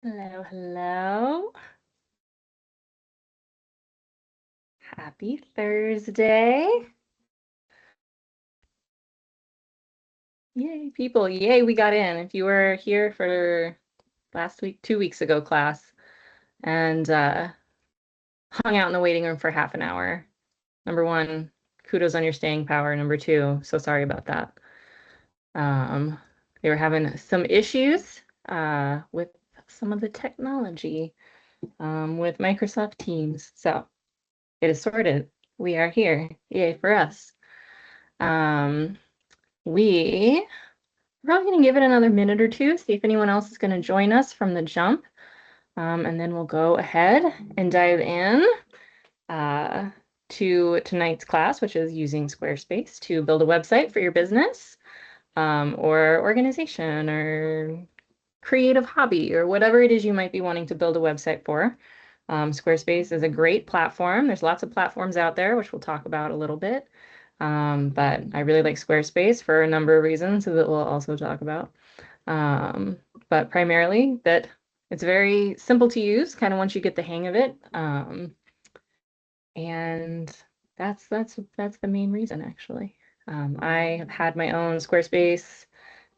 Hello, hello. Happy Thursday. Yay, people. Yay, we got in. If you were here for last week, 2 weeks ago class, and hung out in the waiting room for half an hour. Number one, kudos on your staying power. Number two, so sorry about that. Um, they were having some issues with some of the technology with Microsoft Teams. So it is sorted. We are here. Yay for us. Um, we're probably going to give it another minute or two, see if anyone else is going to join us from the jump. And then we'll go ahead and dive in to tonight's class, which is using Squarespace to build a website for your business or organization or creative hobby or whatever it is you might be wanting to build a website for. Squarespace is a great platform. There's lots of platforms out there, which we'll talk about a little bit. But I really like Squarespace for a number of reasons that we'll also talk about. But primarily that it's very simple to use, kind of once you get the hang of it. And that's the main reason, actually. I have had my own Squarespace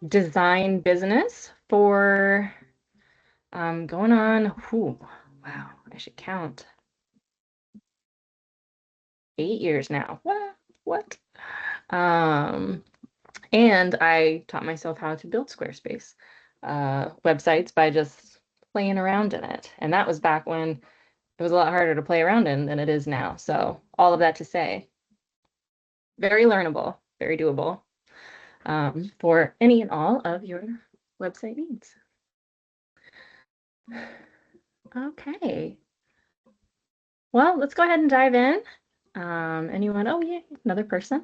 design business for going on, wow, I should count. 8 years now. What? Um, and I taught myself how to build Squarespace websites by just playing around in it. And that was back when it was a lot harder to play around in than it is now. So all of that to say, very learnable, very doable for any and all of your website needs. Okay. Well, let's go ahead and dive in. Anyone? Oh, yeah, another person.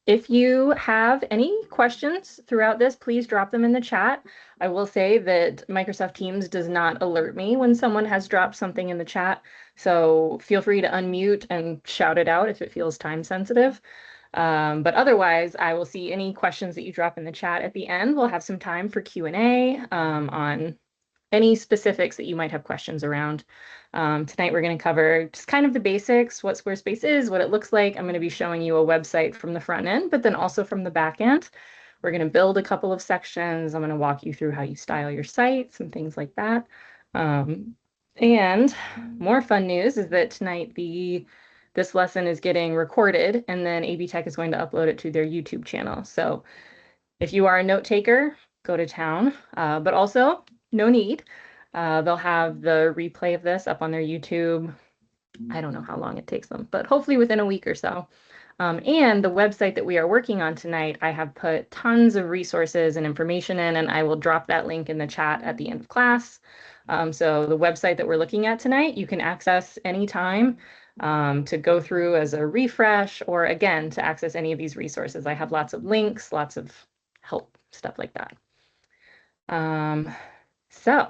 If you have any questions throughout this, please drop them in the chat. I will say that Microsoft Teams does not alert me when someone has dropped something in the chat, so feel free to unmute and shout it out if it feels time sensitive. But otherwise, I will see any questions that you drop in the chat at the end. We'll have some time for Q&A on any specifics that you might have questions around. Tonight, we're going to cover just kind of the basics, what Squarespace is, what it looks like. I'm going to be showing you a website from the front end, but then also from the back end. We're going to build a couple of sections. I'm going to walk you through how you style your site, some things like that. And more fun news is that tonight this lesson is getting recorded, and then AB Tech is going to upload it to their YouTube channel. So if you are a note taker, go to town, but also no need. They'll have the replay of this up on their YouTube. I don't know how long it takes them, but hopefully within a week or so. And the website that we are working on tonight, I have put tons of resources and information in, and I will drop that link in the chat at the end of class. So the website that we're looking at tonight, you can access anytime to go through as a refresh, or again, to access any of these resources. I have lots of links, lots of help, stuff like that. So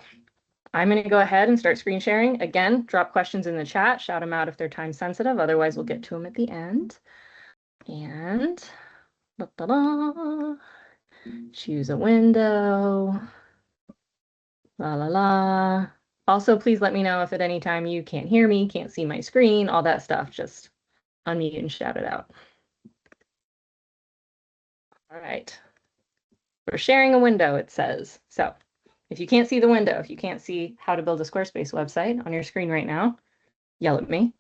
I'm going to go ahead and start screen sharing. Again, drop questions in the chat, shout them out if they're time sensitive. Otherwise, we'll get to them at the end. And choose a window. La la la. Also, please let me know if at any time you can't hear me, can't see my screen, all that stuff. Just unmute and shout it out. All right. We're sharing a window, it says. So if you can't see the window, if you can't see how to build a Squarespace website on your screen right now, yell at me.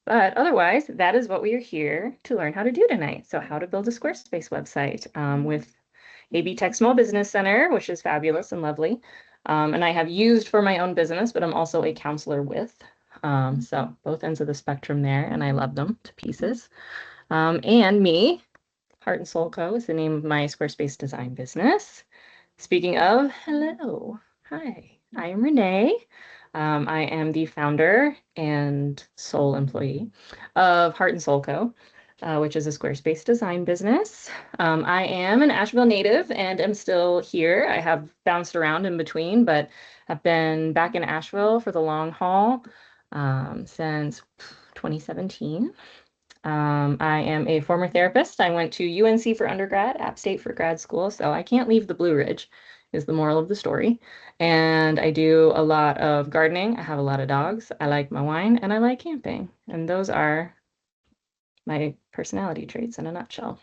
But otherwise, that is what we are here to learn how to do tonight. So how to build a Squarespace website with AB Tech Small Business Center, which is fabulous and lovely. And I have used for my own business, but I'm also a counselor with. So both ends of the spectrum there, and I love them to pieces. And me, Heart and Soul Co. is the name of my Squarespace design business. Speaking of, hello, hi, I am Renee. I am the founder and sole employee of Heart and Soul Co., which is a Squarespace design business. I am an Asheville native and am still here. I have bounced around in between, but I've been back in Asheville for the long haul since 2017. I am a former therapist. I went to UNC for undergrad, App State for grad school, so I can't leave the Blue Ridge. is the moral of the story. And I do a lot of gardening. I have a lot of dogs. I like my wine and I like camping. And those are my personality traits in a nutshell.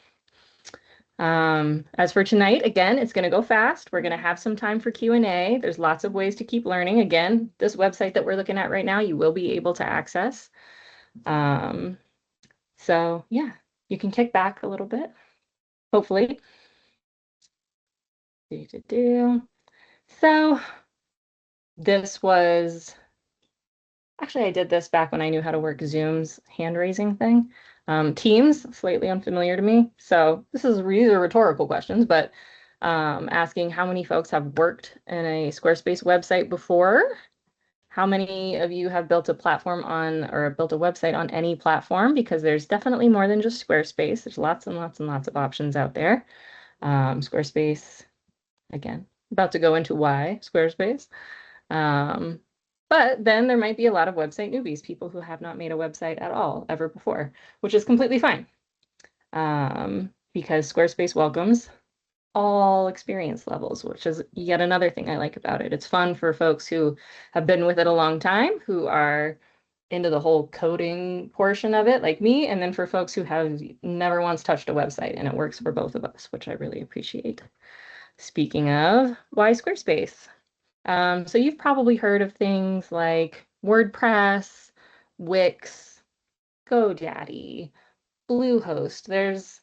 As for tonight, again, it's going to go fast. We're going to have some time for Q&A. There's lots of ways to keep learning. Again, this website that we're looking at right now, you will be able to access. So yeah, you can kick back a little bit, hopefully. So this was, actually I did this back when I knew how to work Zoom's hand raising thing. Teams, slightly unfamiliar to me. So these are rhetorical questions, but asking how many folks have worked in a Squarespace website before. How many of you have built a platform on or built a website on any platform? Because there's definitely more than just Squarespace. There's lots and lots and lots of options out there. Squarespace, again, about to go into why Squarespace. But then there might be a lot of website newbies, people who have not made a website at all ever before, which is completely fine. Because Squarespace welcomes all experience levels, which is yet another thing I like about it. It's fun for folks who have been with it a long time, who are into the whole coding portion of it, like me, and then for folks who have never once touched a website, and it works for both of us, which I really appreciate. Speaking of, why Squarespace? So you've probably heard of things like WordPress, Wix, GoDaddy, Bluehost. There's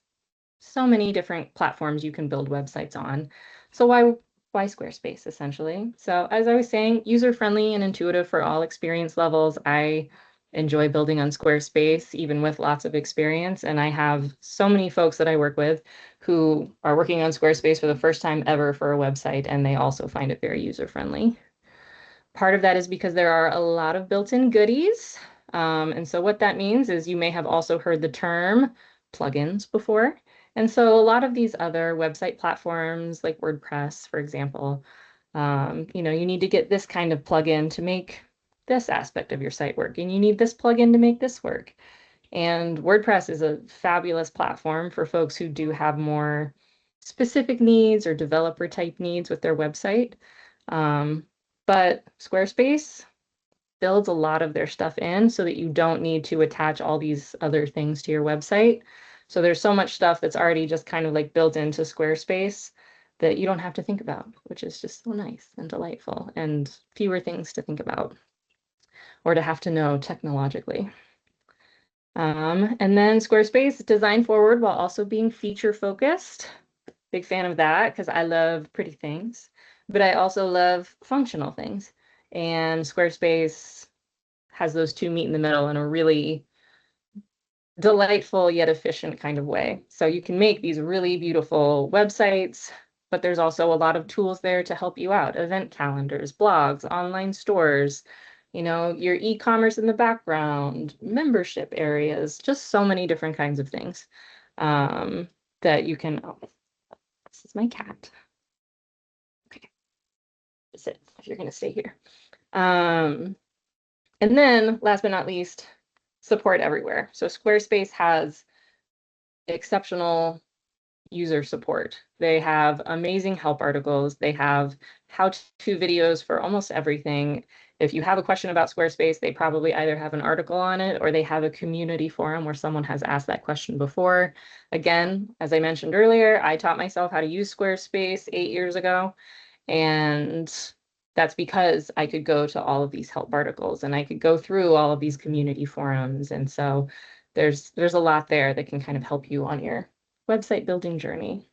so many different platforms you can build websites on. So why Squarespace, essentially? So as I was saying, user-friendly and intuitive for all experience levels. I enjoy building on Squarespace, even with lots of experience. And I have so many folks that I work with who are working on Squarespace for the first time ever for a website, and they also find it very user-friendly. Part of that is because there are a lot of built-in goodies. And so what that means is you may have also heard the term plugins before. And so a lot of these other website platforms like WordPress, for example, you need to get this kind of plugin to make this aspect of your site work, and you need this plugin to make this work. And WordPress is a fabulous platform for folks who do have more specific needs or developer type needs with their website. But Squarespace builds a lot of their stuff in so that you don't need to attach all these other things to your website. So there's so much stuff that's already just kind of like built into Squarespace that you don't have to think about, which is just so nice and delightful and fewer things to think about or to have to know technologically. And then Squarespace is design forward while also being feature focused. Big fan of that because I love pretty things, but I also love functional things. And Squarespace has those two meet in the middle in a really delightful yet efficient kind of way. So you can make these really beautiful websites, but there's also a lot of tools there to help you out. Event calendars, blogs, online stores, your e-commerce in the background, membership areas, just so many different kinds of things that you can, oh, this is my cat. Okay, that's it, if you're gonna stay here. And then last but not least, support everywhere. So Squarespace has exceptional user support. They have amazing help articles. They have how-to videos for almost everything. If you have a question about Squarespace, they probably either have an article on it or they have a community forum where someone has asked that question before. Again, as I mentioned earlier, I taught myself how to use Squarespace 8 years ago, and that's because I could go to all of these help articles and I could go through all of these community forums. And so there's a lot there that can kind of help you on your website building journey.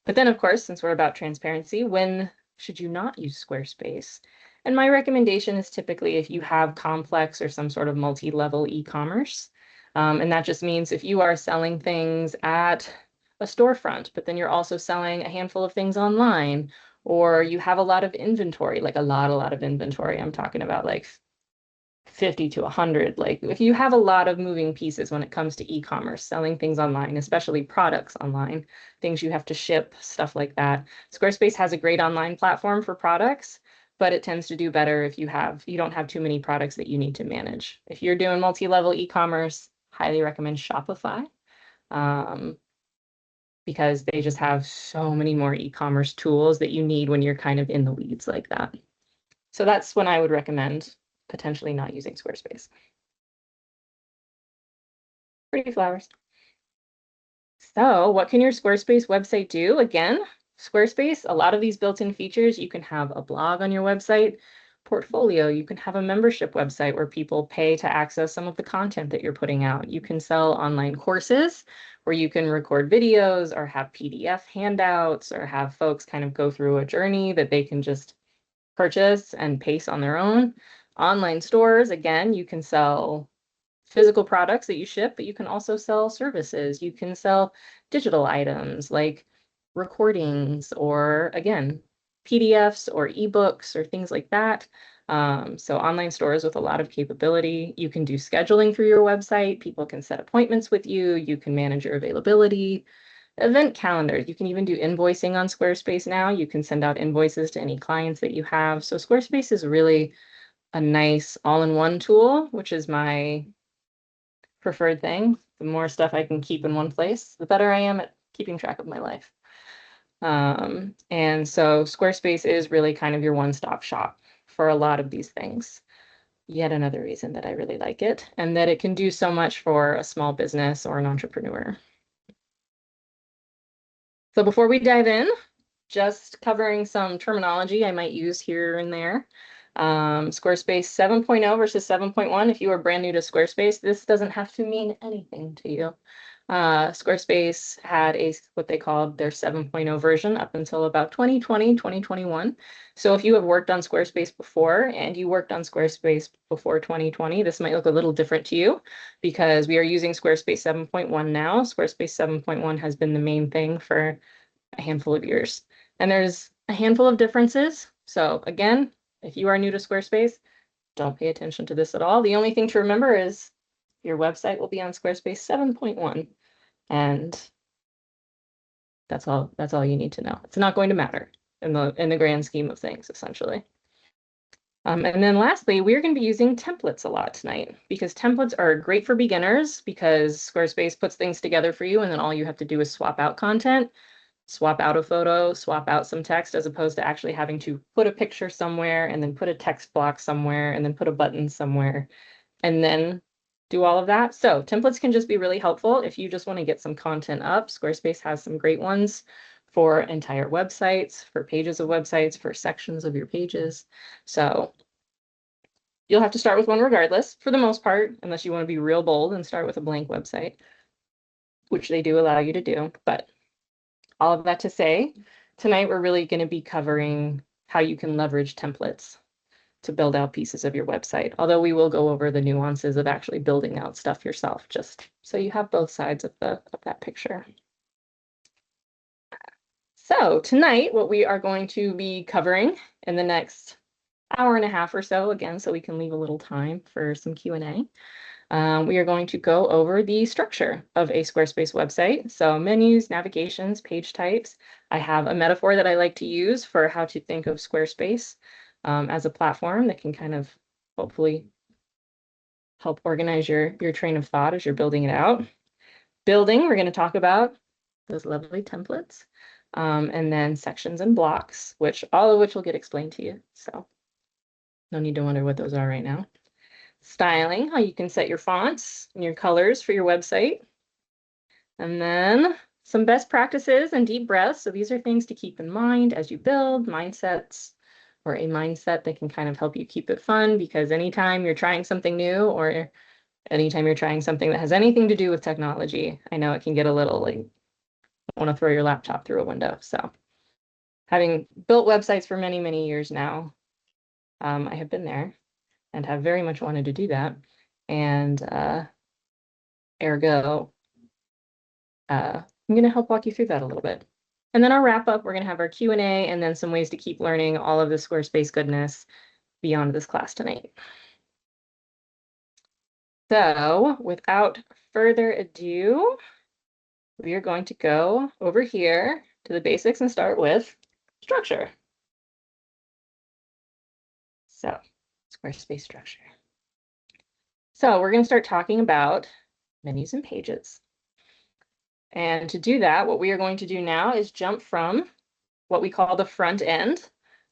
But then, of course, since we're about transparency, when should you not use Squarespace? And my recommendation is typically if you have complex or some sort of multi-level e-commerce. And that just means if you are selling things at a storefront, but then you're also selling a handful of things online, or you have a lot of inventory, like a lot of inventory. I'm talking about like 50 to 100. Like if you have a lot of moving pieces when it comes to e-commerce, selling things online, especially products online, things you have to ship, stuff like that. Squarespace has a great online platform for products, but it tends to do better if you don't have too many products that you need to manage. If you're doing multi-level e-commerce, highly recommend Shopify. because they just have so many more e-commerce tools that you need when you're kind of in the weeds like that. So that's when I would recommend potentially not using Squarespace. Pretty flowers. So what can your Squarespace website do? Again, Squarespace, a lot of these built-in features, you can have a blog on your website, portfolio, you can have a membership website where people pay to access some of the content that you're putting out. You can sell online courses where you can record videos or have PDF handouts or have folks kind of go through a journey that they can just purchase and pace on their own. Online stores, again, you can sell physical products that you ship, but you can also sell services. You can sell digital items like recordings or, again, PDFs or ebooks or things like that. So online stores with a lot of capability. You can do scheduling through your website. People can set appointments with you. You can manage your availability. Event calendars. You can even do invoicing on Squarespace now. You can send out invoices to any clients that you have. So Squarespace is really a nice all-in-one tool, which is my preferred thing. The more stuff I can keep in one place, the better I am at keeping track of my life. And so Squarespace is really kind of your one-stop shop for a lot of these things. Yet another reason that I really like it, and that it can do so much for a small business or an entrepreneur. So before we dive in, just covering some terminology I might use here and there. Squarespace 7.0 versus 7.1. If you are brand new to Squarespace, this doesn't have to mean anything to you. Squarespace had what they called their 7.0 version up until about 2020, 2021. So if you have worked on Squarespace before and you worked on Squarespace before 2020, this might look a little different to you because we are using Squarespace 7.1 now. Squarespace 7.1 has been the main thing for a handful of years. And there's a handful of differences. So again, if you are new to Squarespace, don't pay attention to this at all. The only thing to remember is your website will be on Squarespace 7.1. And that's all you need to know. It's not going to matter in the grand scheme of things, essentially. And then lastly, we're going to be using templates a lot tonight because templates are great for beginners because Squarespace puts things together for you and then all you have to do is swap out content, swap out a photo, swap out some text, as opposed to actually having to put a picture somewhere and then put a text block somewhere and then put a button somewhere and then do all of that. So templates can just be really helpful if you just want to get some content up. Squarespace has some great ones for entire websites, for pages of websites, for sections of your pages. So you'll have to start with one regardless, for the most part, unless you want to be real bold and start with a blank website, which they do allow you to do. But all of that to say, tonight we're really going to be covering how you can leverage templates to build out pieces of your website. Although we will go over the nuances of actually building out stuff yourself, just so you have both sides of that picture. So tonight, what we are going to be covering in the next hour and a half or so, again, so we can leave a little time for some Q&A. We are going to go over the structure of a Squarespace website. So menus, navigations, page types. I have a metaphor that I like to use for how to think of Squarespace as a platform that can kind of hopefully help organize your train of thought as you're building it out. Building, we're going to talk about those lovely templates. And then sections and blocks, all of which will get explained to you. So no need to wonder what those are right now. Styling, how you can set your fonts and your colors for your website. And then some best practices and deep breaths. So these are things to keep in mind as you build mindsets, or a mindset that can kind of help you keep it fun, because anytime you're trying something new or anytime you're trying something that has anything to do with technology, I know it can get a little like, want to throw your laptop through a window. So having built websites for many, many years now, I have been there and have very much wanted to do that. And ergo, I'm going to help walk you through that a little bit. And then our wrap up, we're going to have our Q&A and then some ways to keep learning all of the Squarespace goodness beyond this class tonight. So without further ado, we are going to go over here to the basics and start with structure. So Squarespace structure. So we're going to start talking about menus and pages. And to do that, what we are going to do now is jump from what we call the front end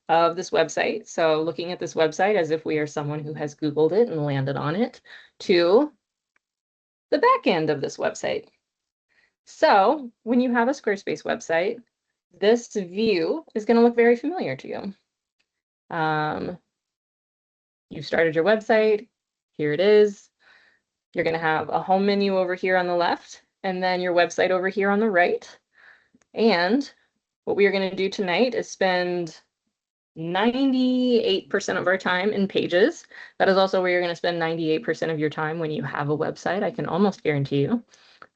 of this website. So looking at this website as if we are someone who has Googled it and landed on it, to the back end of this website. So when you have a Squarespace website, this view is going to look very familiar to you. You've started your website. Here it is. You're going to have a home menu over here on the left, and then your website over here on the right. And what we are going to do tonight is spend 98% of our time in pages. That is also where you're going to spend 98% of your time when you have a website, I can almost guarantee you.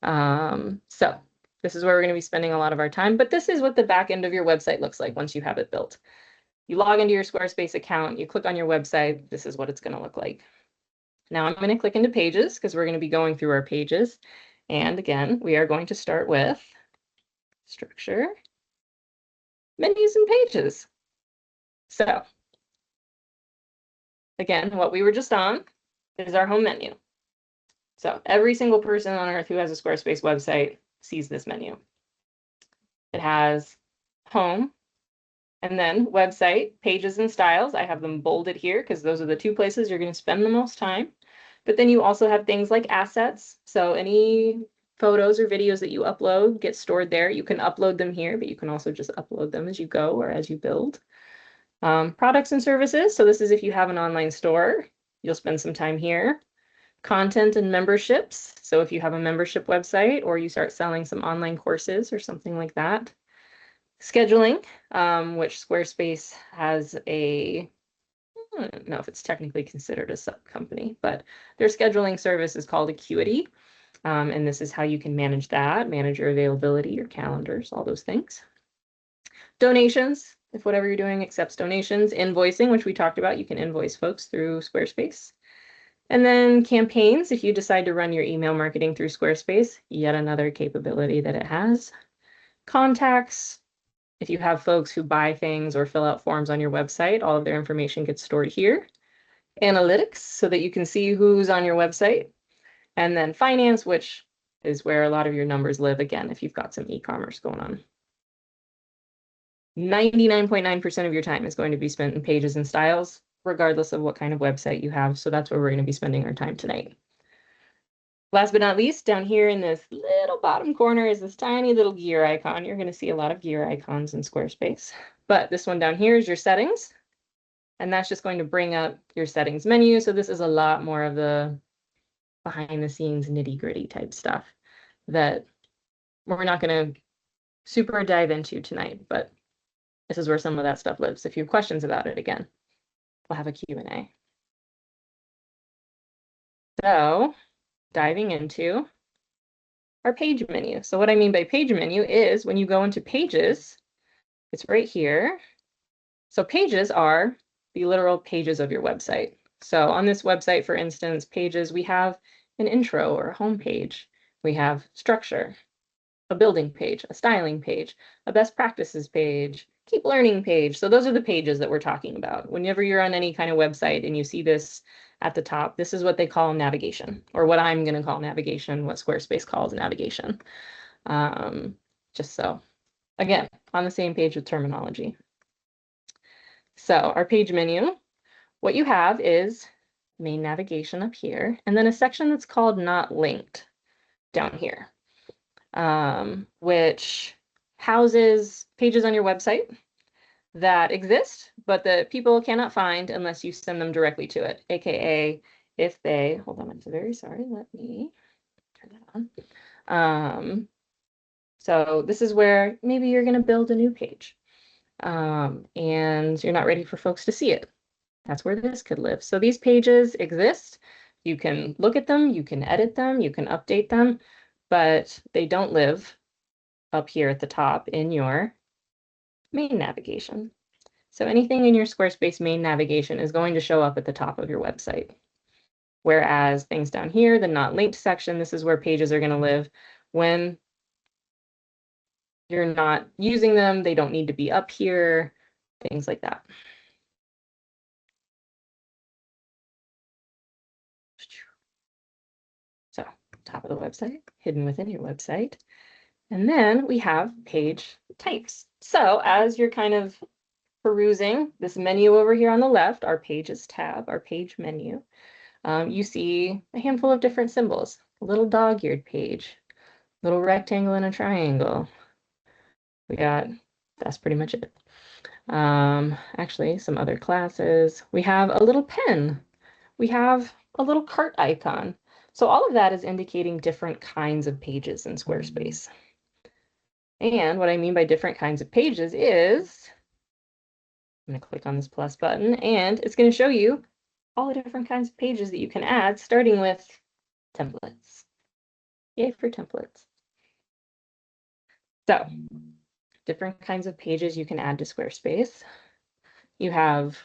So this is where we're going to be spending a lot of our time, but this is what the back end of your website looks like once you have it built. You log into your Squarespace account, you click on your website, this is what it's going to look like. Now I'm going to click into pages because we're going to be going through our pages. And again, we are going to start with structure, menus, and pages. So again, what we were just on is our home menu. So every single person on earth who has a Squarespace website sees this menu. It has home, and then website, pages, and styles. I have them bolded here because those are the two places you're going to spend the most time. But then you also have things like assets. So any photos or videos that you upload get stored there. You can upload them here, but you can also just upload them as you go or as you build. Products and services. So this is if you have an online store, you'll spend some time here. Content and memberships. So if you have a membership website or you start selling some online courses or something like that. Scheduling, which Squarespace has a, I don't know if it's technically considered a sub-company, but their scheduling service is called Acuity. And this is how you can manage that, manage your availability, your calendars, all those things. Donations, if whatever you're doing accepts donations. Invoicing, which we talked about, you can invoice folks through Squarespace. And then campaigns, if you decide to run your email marketing through Squarespace, yet another capability that it has. Contacts, if you have folks who buy things or fill out forms on your website, all of their information gets stored here. Analytics, so that you can see who's on your website. And then finance, which is where a lot of your numbers live, again, if you've got some e-commerce going on. 99.9% of your time is going to be spent in pages and styles, regardless of what kind of website you have. So that's where we're going to be spending our time tonight. Last but not least, down here in this little bottom corner is this tiny little gear icon. You're going to see a lot of gear icons in Squarespace, but this one down here is your settings, and that's just going to bring up your settings menu. So this is a lot more of the behind the scenes nitty-gritty type stuff that we're not going to super dive into tonight, but this is where some of that stuff lives. If you have questions about it, again, we'll have a Q&A. So diving into our page menu. So what I mean by page menu is when you go into pages, it's right here. So pages are the literal pages of your website. So on this website, for instance, pages, we have an intro or a home page. We have structure, a building page, a styling page, a best practices page, keep learning page. So those are the pages that we're talking about. Whenever you're on any kind of website and you see this at the top, this is what they call navigation, or what I'm going to call navigation, what Squarespace calls navigation. Just so, again, on the same page with terminology. So our page menu, what you have is main navigation up here, and then a section that's called not linked down here, which houses pages on your website that exist, but that people cannot find unless you send them directly to it, aka if they, hold on, I'm so very sorry, let me turn that on. So this is where maybe you're going to build a new page and you're not ready for folks to see it. That's where this could live. So these pages exist. You can look at them, you can edit them, you can update them, but they don't live up here at the top in your main navigation. So anything in your Squarespace main navigation is going to show up at the top of your website. Whereas things down here, the not linked section, this is where pages are going to live when you're not using them. They don't need to be up here, things like that. So top of the website, hidden within your website. And then we have page types. So as you're kind of perusing this menu over here on the left, our Pages tab, our page menu, you see a handful of different symbols. A little dog-eared page, little rectangle and a triangle. That's pretty much it. Actually, some other classes. We have a little pen. We have a little cart icon. So all of that is indicating different kinds of pages in Squarespace. And what I mean by different kinds of pages is, I'm going to click on this plus button, and it's going to show you all the different kinds of pages that you can add, starting with templates. Yay for templates. So, different kinds of pages you can add to Squarespace. You have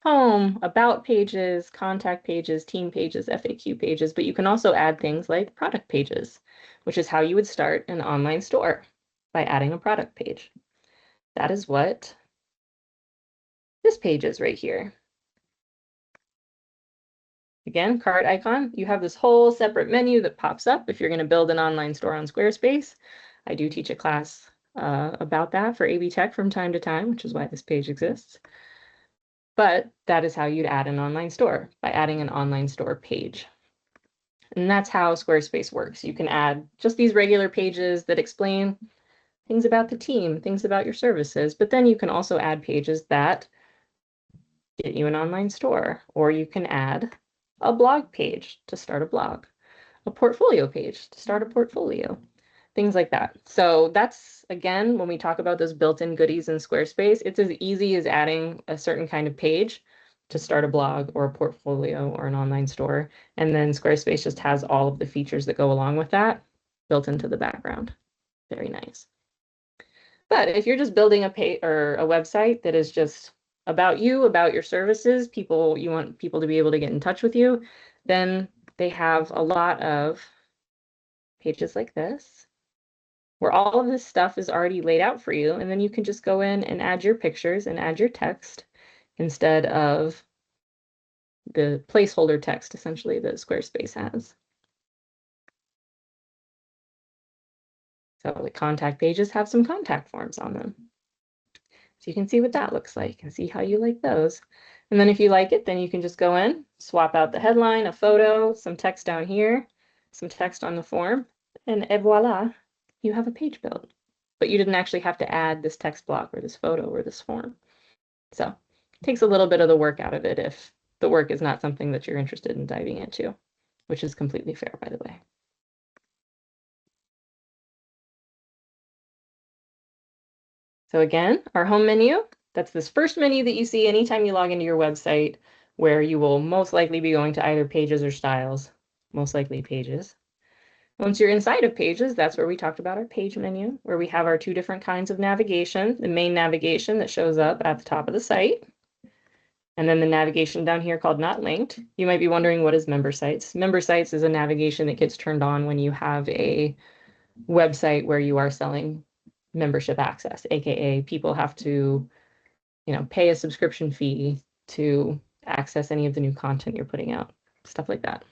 home, about pages, contact pages, team pages, FAQ pages, but you can also add things like product pages, which is how you would start an online store, by adding a product page. That is what this page is right here. Again, cart icon, you have this whole separate menu that pops up if you're going to build an online store on Squarespace. I do teach a class about that for AB Tech from time to time, which is why this page exists. But that is how you'd add an online store, by adding an online store page. And that's how Squarespace works. You can add just these regular pages that explain things about the team, things about your services, but then you can also add pages that get you an online store, or you can add a blog page to start a blog, a portfolio page to start a portfolio, things like that. So that's, again, when we talk about those built-in goodies in Squarespace, it's as easy as adding a certain kind of page to start a blog or a portfolio or an online store. And then Squarespace just has all of the features that go along with that built into the background. Very nice. But if you're just building a page or a website that is just about you, about your services, you want people to be able to get in touch with you, then they have a lot of pages like this, where all of this stuff is already laid out for you, and then you can just go in and add your pictures and add your text instead of the placeholder text, essentially, that Squarespace has. So the contact pages have some contact forms on them. So you can see what that looks like and see how you like those. And then if you like it, then you can just go in, swap out the headline, a photo, some text down here, some text on the form, and voila, you have a page built. But you didn't actually have to add this text block or this photo or this form. So it takes a little bit of the work out of it if the work is not something that you're interested in diving into, which is completely fair, by the way. So again, our home menu, that's this first menu that you see anytime you log into your website, where you will most likely be going to either pages or styles, most likely pages. Once you're inside of pages, that's where we talked about our page menu, where we have our two different kinds of navigation, the main navigation that shows up at the top of the site, and then the navigation down here called not linked. You might be wondering, what is member sites? Member sites is a navigation that gets turned on when you have a website where you are selling membership access, aka people have to, pay a subscription fee to access any of the new content you're putting out, stuff like that.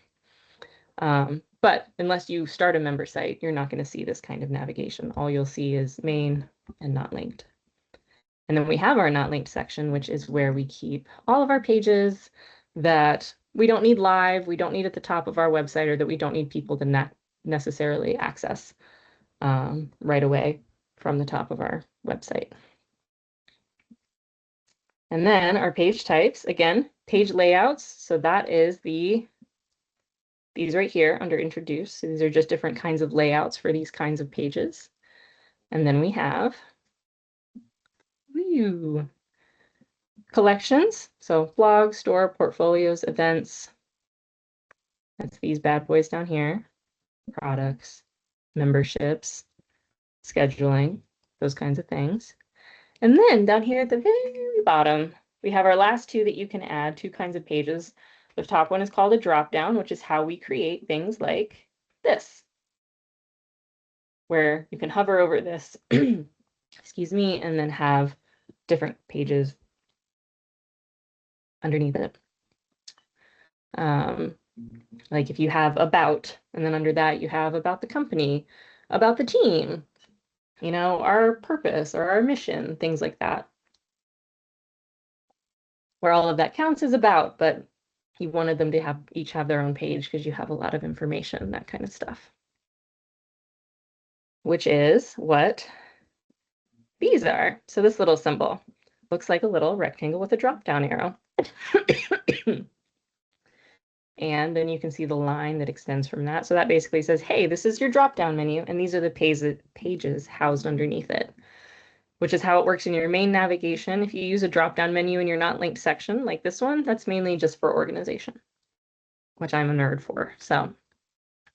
But unless you start a member site, you're not going to see this kind of navigation. All you'll see is main and not linked. And then we have our not linked section, which is where we keep all of our pages that we don't need live, we don't need at the top of our website, or that we don't need people to not necessarily access right away from the top of our website. And then our page types, again, page layouts. So that is these right here under introduce. So these are just different kinds of layouts for these kinds of pages. And then we have collections. So blog, store, portfolios, events. That's these bad boys down here. Products, memberships, scheduling, those kinds of things. And then down here at the very bottom, we have our last two that you can add, two kinds of pages. The top one is called a drop-down, which is how we create things like this, where you can hover over this, excuse me, and then have different pages underneath it. Like if you have about, and then under that you have about the company, about the team, our purpose or our mission, things like that. Where all of that counts is about, but you wanted them to each have their own page because you have a lot of information, that kind of stuff. Which is what these are. So this little symbol looks like a little rectangle with a drop-down arrow. And then you can see the line that extends from that. So that basically says, hey, this is your drop-down menu, and these are the pages housed underneath it, which is how it works in your main navigation. If you use a drop-down menu in your not linked section, like this one, that's mainly just for organization, which I'm a nerd for. So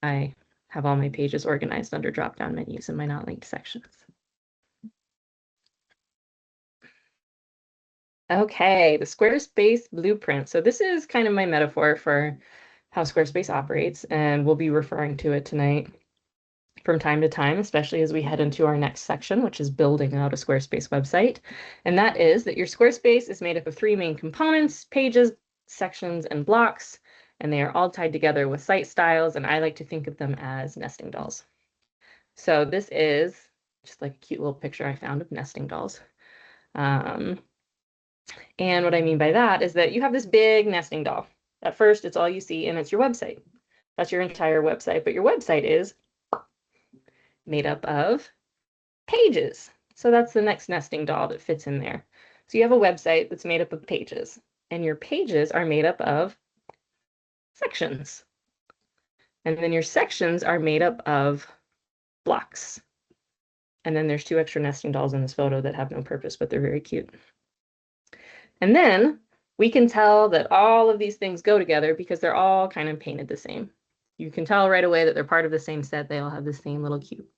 I have all my pages organized under drop-down menus in my not linked sections. Okay, the Squarespace blueprint. So this is kind of my metaphor for how Squarespace operates, and we'll be referring to it tonight from time to time, especially as we head into our next section, which is building out a Squarespace website. And that is that your Squarespace is made up of three main components: pages, sections, and blocks, and they are all tied together with site styles, and I like to think of them as nesting dolls. So this is just like a cute little picture I found of nesting dolls. And what I mean by that is that you have this big nesting doll. At first, it's all you see, and it's your website. That's your entire website, but your website is made up of pages. So that's the next nesting doll that fits in there. So you have a website that's made up of pages, and your pages are made up of sections. And then your sections are made up of blocks. And then there's two extra nesting dolls in this photo that have no purpose, but they're very cute. And then we can tell that all of these things go together because they're all kind of painted the same. You can tell right away that they're part of the same set. They all have the same little cute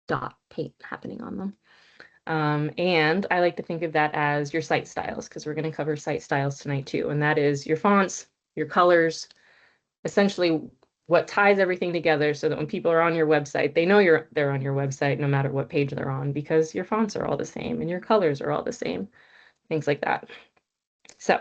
dot paint happening on them. And I like to think of that as your site styles, because we're going to cover site styles tonight too. And that is your fonts, your colors, essentially what ties everything together so that when people are on your website, they know they're on your website no matter what page they're on, because your fonts are all the same and your colors are all the same, things like that. So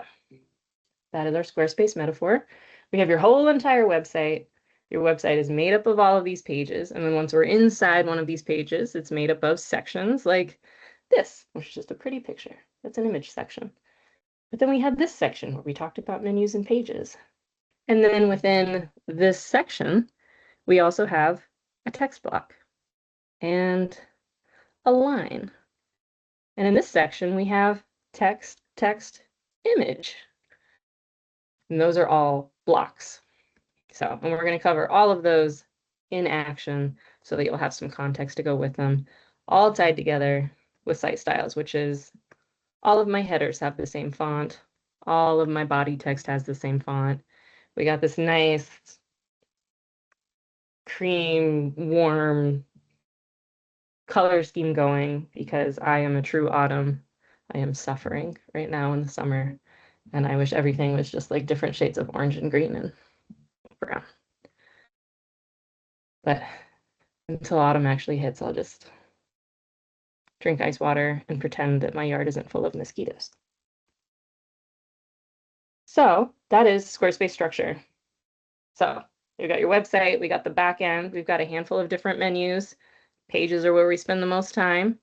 that is our Squarespace metaphor. We have your whole entire website. Your website is made up of all of these pages. And then once we're inside one of these pages, it's made up of sections like this, which is just a pretty picture. That's an image section. But then we have this section where we talked about menus and pages. And then within this section, we also have a text block and a line. And in this section, we have text, text, image. And those are all blocks. So, and we're going to cover all of those in action so that you'll have some context to go with them, all tied together with site styles, which is all of my headers have the same font. All of my body text has the same font. We got this nice cream, warm color scheme going because I am a true autumn. I am suffering right now in the summer, and I wish everything was just like different shades of orange and green and brown. But until autumn actually hits, I'll just drink ice water and pretend that my yard isn't full of mosquitoes. So that is Squarespace structure. So we've got your website, we got the back end, we've got a handful of different menus. Pages are where we spend the most time.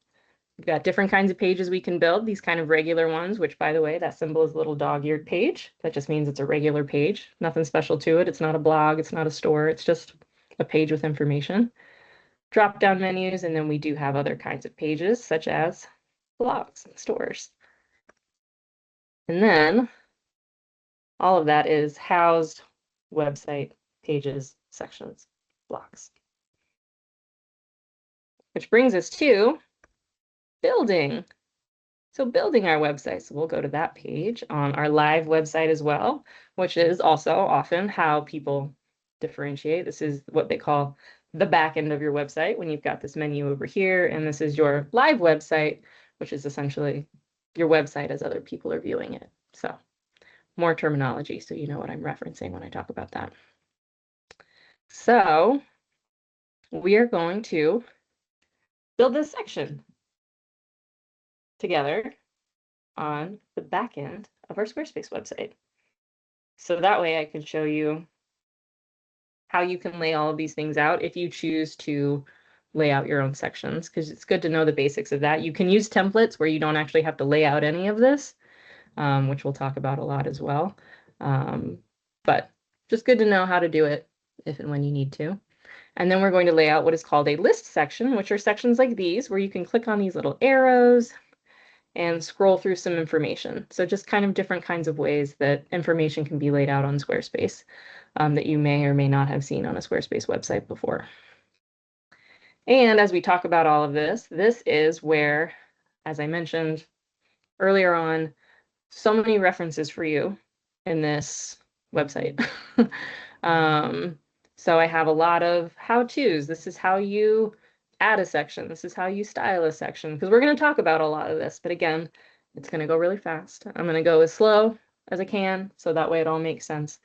We've got different kinds of pages we can build, these kind of regular ones, which, by the way, that symbol is a little dog-eared page. That just means it's a regular page. Nothing special to it. It's not a blog. It's not a store. It's just a page with information. Drop-down menus, and then we do have other kinds of pages, such as blogs and stores. And then all of that is housed website, pages, sections, blocks. Which brings us to building. So building our website. So we'll go to that page on our live website as well, which is also often how people differentiate. This is what they call the back end of your website when you've got this menu over here, and this is your live website, which is essentially your website as other people are viewing it. So more terminology so you know what I'm referencing when I talk about that. So we are going to build this section together on the back end of our Squarespace website. So that way I can show you how you can lay all of these things out if you choose to lay out your own sections, because it's good to know the basics of that. You can use templates where you don't actually have to lay out any of this, which we'll talk about a lot as well. But just good to know how to do it if and when you need to. And then we're going to lay out what is called a list section, which are sections like these where you can click on these little arrows and scroll through some information. So just kind of different kinds of ways that information can be laid out on Squarespace that you may or may not have seen on a Squarespace website before. And as we talk about all of this, this is where, as I mentioned earlier on, so many references for you in this website. So I have a lot of how-tos. This is how you add a section. This is how you style a section, because we're going to talk about a lot of this. But again, it's going to go really fast. I'm going to go as slow as I can, so that way it all makes sense.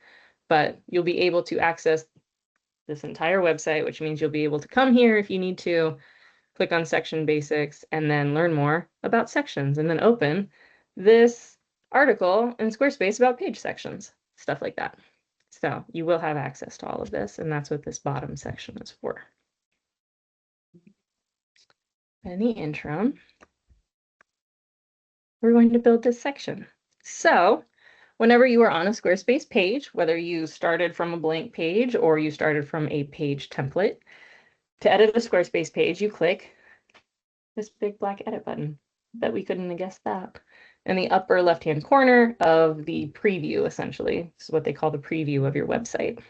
But you'll be able to access this entire website, which means you'll be able to come here if you need to, click on section basics, and then learn more about sections, and then open this article in Squarespace about page sections, stuff like that. So you will have access to all of this, and that's what this bottom section is for. In the interim, we're going to build this section. So whenever you are on a Squarespace page, whether you started from a blank page or you started from a page template, to edit a Squarespace page, you click this big black edit button. Bet we couldn't have guessed that. In the upper left-hand corner of the preview, essentially. This is what they call the preview of your website.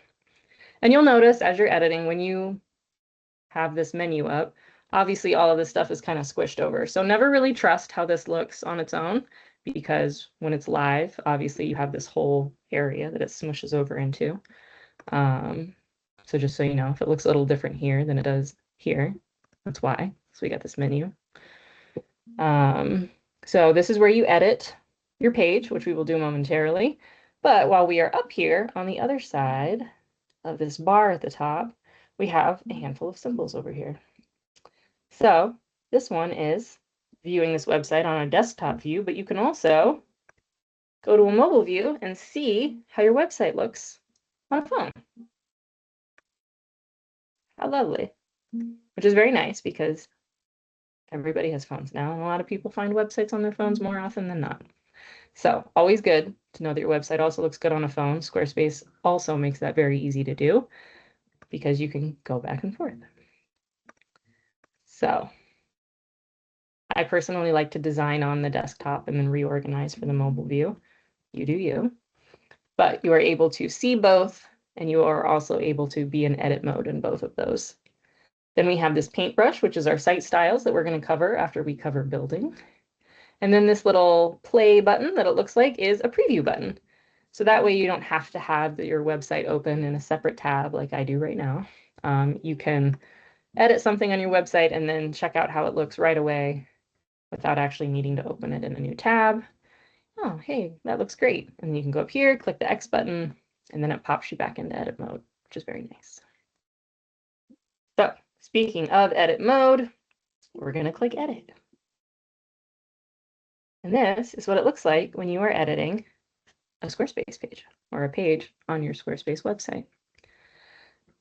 And you'll notice as you're editing, when you have this menu up, obviously all of this stuff is kind of squished over. So never really trust how this looks on its own, because when it's live, obviously you have this whole area that it smushes over into. So just so you know, if it looks a little different here than it does here, that's why. So we got this menu. So this is where you edit your page, which we will do momentarily. But while we are up here on the other side of this bar at the top, we have a handful of symbols over here. So this one is viewing this website on a desktop view, but you can also go to a mobile view and see how your website looks on a phone. How lovely. Which is very nice because everybody has phones now, and a lot of people find websites on their phones more often than not. So always good to know that your website also looks good on a phone. Squarespace also makes that very easy to do because you can go back and forth. So I personally like to design on the desktop and then reorganize for the mobile view. You do you. But you are able to see both, and you are also able to be in edit mode in both of those. Then we have this paintbrush, which is our site styles that we're going to cover after we cover building. And then this little play button that it looks like is a preview button. So that way you don't have to have your website open in a separate tab like I do right now. You can edit something on your website and then check out how it looks right away without actually needing to open it in a new tab. Oh, hey, that looks great. And you can go up here, click the X button, and then it pops you back into edit mode, which is very nice. So speaking of edit mode, we're going to click edit. And this is what it looks like when you are editing a Squarespace page or a page on your Squarespace website.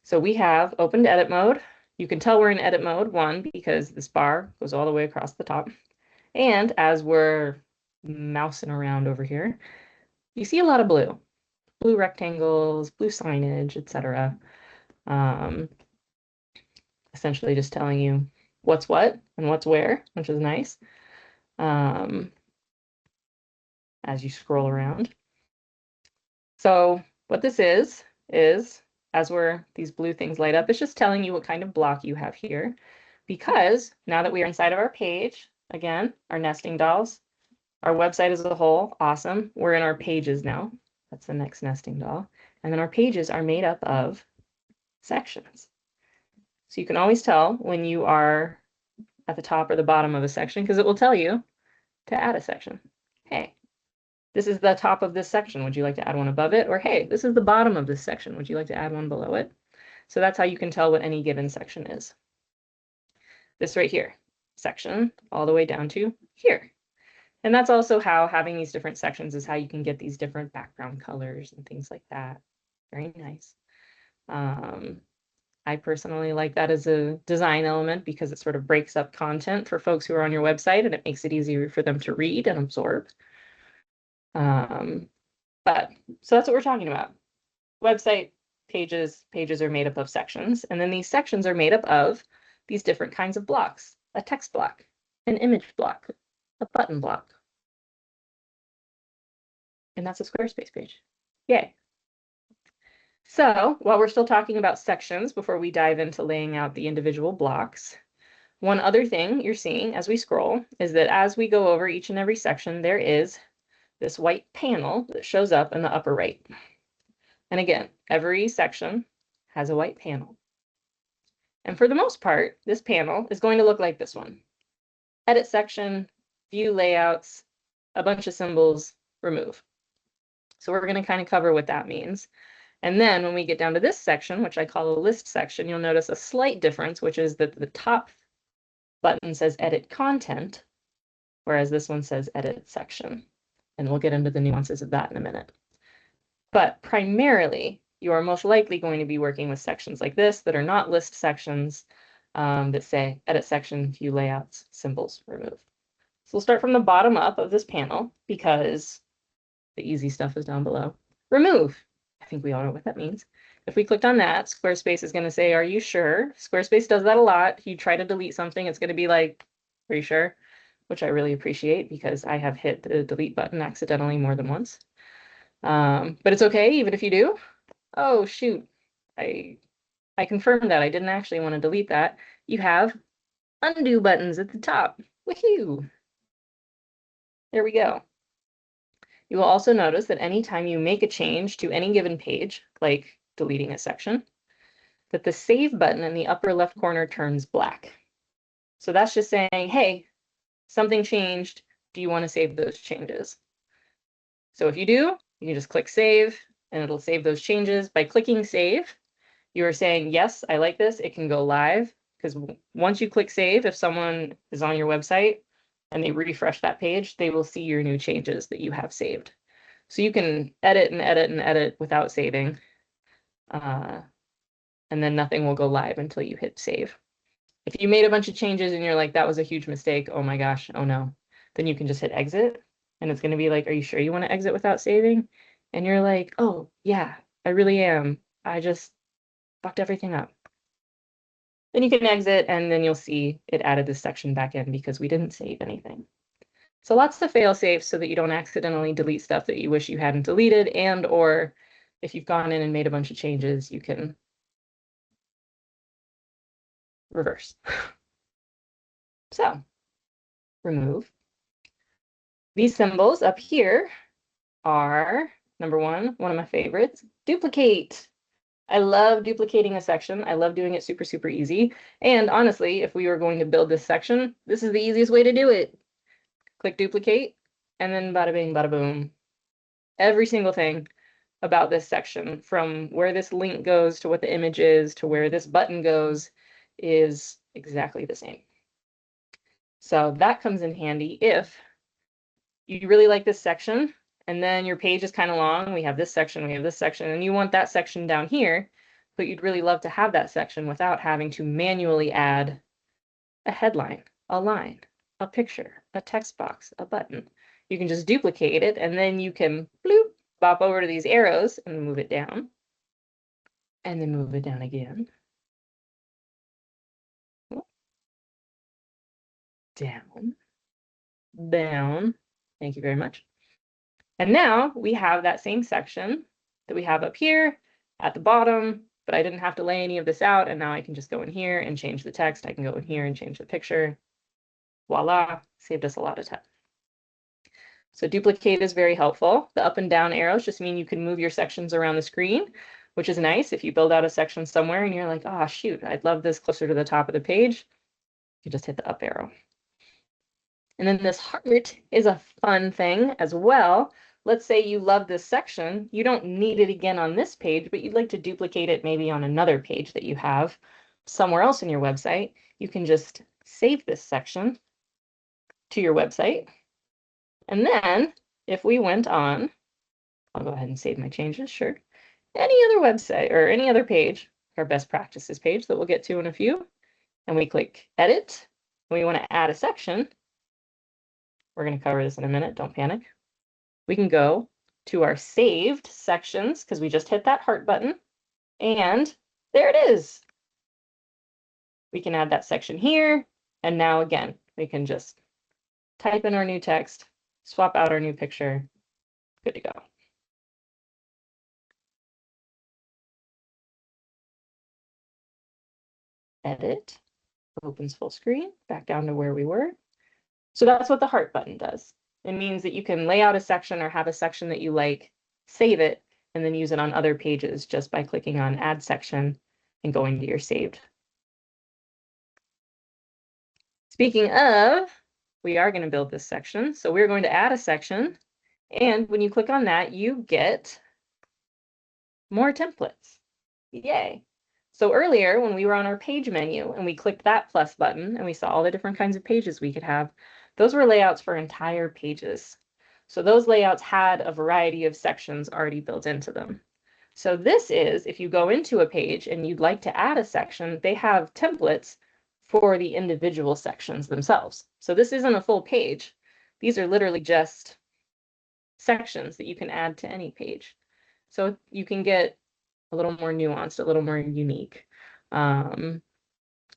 So we have opened edit mode. You can tell we're in edit mode, one, because this bar goes all the way across the top. And as we're mousing around over here, you see a lot of blue rectangles, blue signage, etc. Essentially just telling you what's what and what's where, which is nice. As you scroll around. So what this is as these blue things light up, it's just telling you what kind of block you have here. Because now that we are inside of our page, again, our nesting dolls, our website as a whole, awesome. We're in our pages now. That's the next nesting doll. And then our pages are made up of sections. So you can always tell when you are at the top or the bottom of a section because it will tell you to add a section. Hey, this is the top of this section. Would you like to add one above it? Or hey, this is the bottom of this section. Would you like to add one below it? So that's how you can tell what any given section is. This right here, section, all the way down to here. And that's also how having these different sections is how you can get these different background colors and things like that. Very nice. I personally like that as a design element because it sort of breaks up content for folks who are on your website and it makes it easier for them to read and absorb. But so that's what we're talking about. Website pages are made up of sections, and then these sections are made up of these different kinds of blocks: a text block, an image block, a button block. And that's a Squarespace page. Yay. So while we're still talking about sections before we dive into laying out the individual blocks, one other thing you're seeing as we scroll is that as we go over each and every section, there is this white panel that shows up in the upper right. And again, every section has a white panel. And for the most part, this panel is going to look like this one: edit section, view layouts, a bunch of symbols, remove. So we're going to kind of cover what that means. And then when we get down to this section, which I call the list section, you'll notice a slight difference, which is that the top button says edit content, whereas this one says edit section. And we'll get into the nuances of that in a minute. But primarily, you are most likely going to be working with sections like this that are not list sections, that say edit section, view layouts, symbols, remove. So we'll start from the bottom up of this panel because the easy stuff is down below. Remove. I think we all know what that means. If we clicked on that, Squarespace is going to say, are you sure? Squarespace does that a lot. You try to delete something, it's going to be like, are you sure? Which I really appreciate because I have hit the delete button accidentally more than once. But it's okay, even if you do. Oh, shoot. I confirmed that. I didn't actually want to delete that. You have undo buttons at the top. Woohoo! There we go. You will also notice that anytime you make a change to any given page, like deleting a section, that the save button in the upper left corner turns black. So that's just saying, hey, something changed. Do you want to save those changes? So if you do, you can just click save and it'll save those changes. By clicking save, you are saying, yes, I like this. It can go live, because once you click save, if someone is on your website and they refresh that page, they will see your new changes that you have saved. So you can edit and edit and edit without saving. And then nothing will go live until you hit save. If you made a bunch of changes and you're like, that was a huge mistake, oh my gosh, oh no, then you can just hit exit. And it's going to be like, are you sure you want to exit without saving? And you're like, oh yeah, I really am. I just fucked everything up. Then you can exit and then you'll see it added this section back in because we didn't save anything. So lots of fail safes so that you don't accidentally delete stuff that you wish you hadn't deleted, and or if you've gone in and made a bunch of changes, you can reverse. So remove. These symbols up here are, number one of my favorites, duplicate. I love duplicating a section. I love doing it super, super easy. And honestly, if we were going to build this section, this is the easiest way to do it. Click duplicate, and then bada bing, bada boom. Every single thing about this section, from where this link goes to what the image is to where this button goes, is exactly the same. So that comes in handy if you really like this section and then your page is kind of long. We have this section, we have this section, and you want that section down here, but you'd really love to have that section without having to manually add a headline, a line, a picture, a text box, a button. You can just duplicate it, and then you can bloop, bop over to these arrows and move it down, and then move it down again. Down, down. Thank you very much. And now we have that same section that we have up here at the bottom, but I didn't have to lay any of this out. And now I can just go in here and change the text. I can go in here and change the picture. Voila, saved us a lot of time. So duplicate is very helpful. The up and down arrows just mean you can move your sections around the screen, which is nice. If you build out a section somewhere and you're like, oh, shoot, I'd love this closer to the top of the page, you just hit the up arrow. And then this heart is a fun thing as well. Let's say you love this section. You don't need it again on this page, but you'd like to duplicate it maybe on another page that you have somewhere else in your website. You can just save this section to your website. And then if we went on, I'll go ahead and save my changes, sure. Any other website or any other page, our best practices page that we'll get to in a few. And we click edit. We want to add a section. We're going to cover this in a minute. Don't panic. We can go to our saved sections because we just hit that heart button. And there it is. We can add that section here. And now again, we can just type in our new text, swap out our new picture. Good to go. Edit, opens full screen, back down to where we were. So that's what the heart button does. It means that you can lay out a section or have a section that you like, save it, and then use it on other pages just by clicking on Add Section and going to your saved. Speaking of, we are going to build this section. So we're going to add a section. And when you click on that, you get more templates. Yay. So earlier, when we were on our page menu and we clicked that plus button and we saw all the different kinds of pages we could have, those were layouts for entire pages. So those layouts had a variety of sections already built into them. So this is, if you go into a page and you'd like to add a section, they have templates for the individual sections themselves. So this isn't a full page. These are literally just sections that you can add to any page. So you can get a little more nuanced, a little more unique, a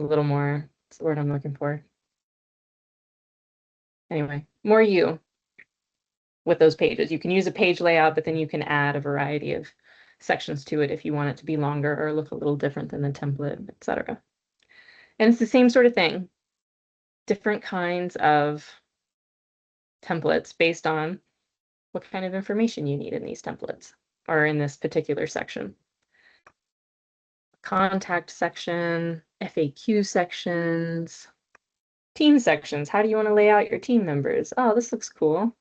little more, what's the word I'm looking for? Anyway, more you with those pages. You can use a page layout, but then you can add a variety of sections to it if you want it to be longer or look a little different than the template, etc. And it's the same sort of thing, different kinds of templates based on what kind of information you need in these templates or in this particular section. Contact section, FAQ sections, team sections. How do you want to lay out your team members? Oh, this looks cool.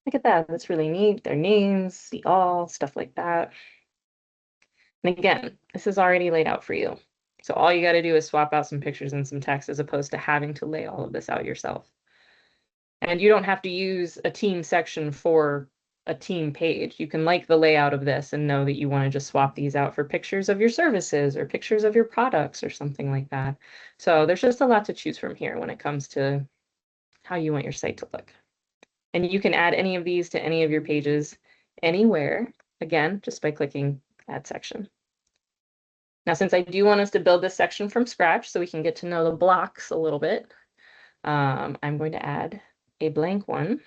Look at that. That's really neat. Their names, see all, stuff like that. And again, this is already laid out for you. So all you got to do is swap out some pictures and some text as opposed to having to lay all of this out yourself. And you don't have to use a team section for a team page. You can like the layout of this and know that you want to just swap these out for pictures of your services or pictures of your products or something like that. So there's just a lot to choose from here when it comes to how you want your site to look. And you can add any of these to any of your pages anywhere, again, just by clicking Add Section. Now, since I do want us to build this section from scratch so we can get to know the blocks a little bit, I'm going to add a blank one.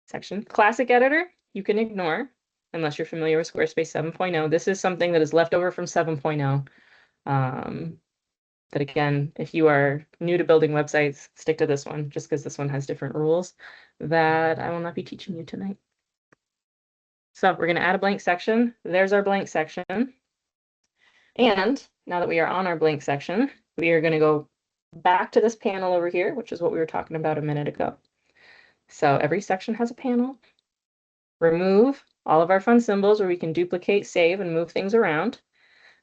Section. Classic editor, you can ignore unless you're familiar with Squarespace 7.0. This is something that is left over from 7.0. That again, if you are new to building websites, stick to this one, just because this one has different rules that I will not be teaching you tonight. So we're going to add a blank section. There's our blank section. And now that we are on our blank section, we are going to go back to this panel over here, which is what we were talking about a minute ago. So every section has a panel. Remove all of our fun symbols where we can duplicate, save, and move things around.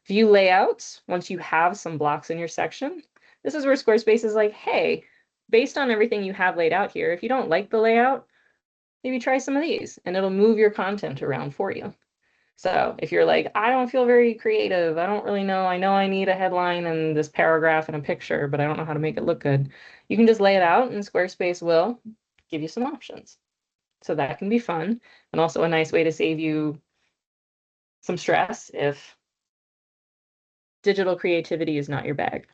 View layouts once you have some blocks in your section. This is where Squarespace is like, hey, based on everything you have laid out here, if you don't like the layout, maybe try some of these and it'll move your content around for you. So if you're like, I don't feel very creative, I don't really know, I know I need a headline and this paragraph and a picture, but I don't know how to make it look good. You can just lay it out and Squarespace will give you some options. So that can be fun and also a nice way to save you some stress if digital creativity is not your bag.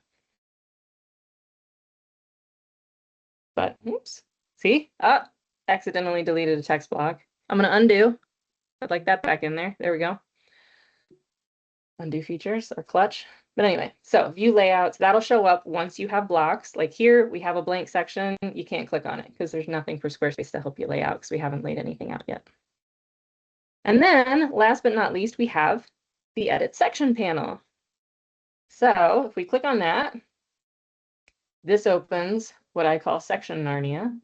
But oops, see? Accidentally deleted a text block. I'm going to undo. I'd like that back in there. There we go. Undo features are clutch. But anyway, so view layouts, that'll show up once you have blocks. Like here, we have a blank section. You can't click on it because there's nothing for Squarespace to help you lay out because we haven't laid anything out yet. And then last but not least, we have the edit section panel. So if we click on that, this opens what I call section Narnia.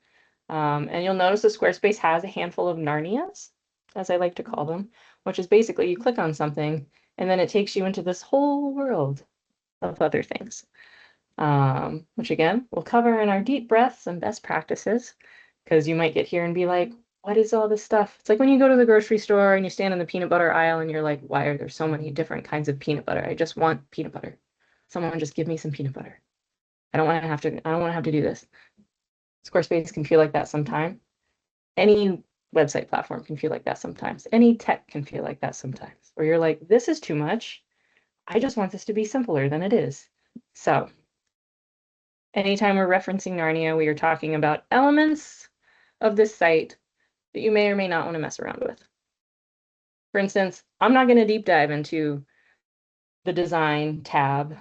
And you'll notice that Squarespace has a handful of Narnias, as I like to call them, which is basically you click on something and then it takes you into this whole world of other things, which again, we'll cover in our deep breaths and best practices, because you might get here and be like, what is all this stuff? It's like when you go to the grocery store and you stand in the peanut butter aisle and you're like, why are there so many different kinds of peanut butter? I just want peanut butter. Someone just give me some peanut butter. I don't want to have to do this. Squarespace can feel like that sometimes. Any website platform can feel like that sometimes. Any tech can feel like that sometimes, where you're like, this is too much. I just want this to be simpler than it is. So anytime we're referencing Narnia, we are talking about elements of this site that you may or may not want to mess around with. For instance, I'm not going to deep dive into the design tab.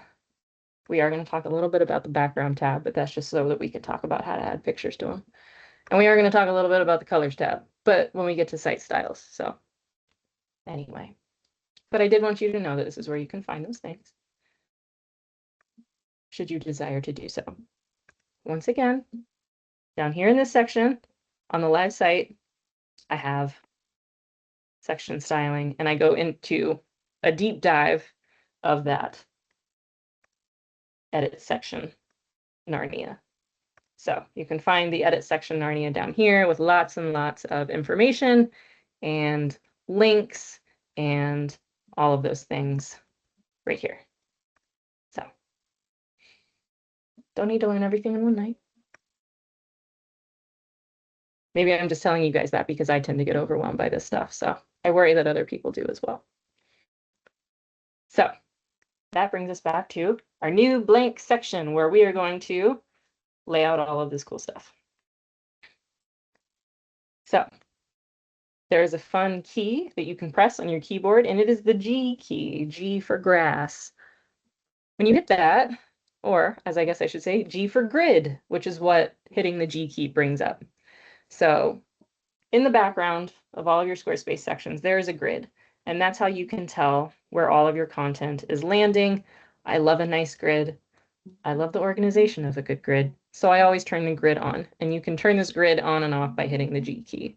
We are going to talk a little bit about the background tab, but that's just so that we can talk about how to add pictures to them. And we are going to talk a little bit about the colors tab, but when we get to site styles. So anyway, but I did want you to know that this is where you can find those things, should you desire to do so. Once again, down here in this section on the live site, I have section styling, and I go into a deep dive of that edit section Narnia. So you can find the edit section Narnia down here with lots and lots of information and links and all of those things right here. So don't need to learn everything in one night. Maybe I'm just telling you guys that because I tend to get overwhelmed by this stuff. So I worry that other people do as well. So that brings us back to our new blank section where we are going to lay out all of this cool stuff. So there is a fun key that you can press on your keyboard, and it is the G key, G for grass. When you hit that, or as I guess I should say, G for grid, which is what hitting the G key brings up. So in the background of all of your Squarespace sections, there is a grid, and that's how you can tell where all of your content is landing. I love a nice grid. I love the organization of a good grid. So I always turn the grid on, and you can turn this grid on and off by hitting the G key.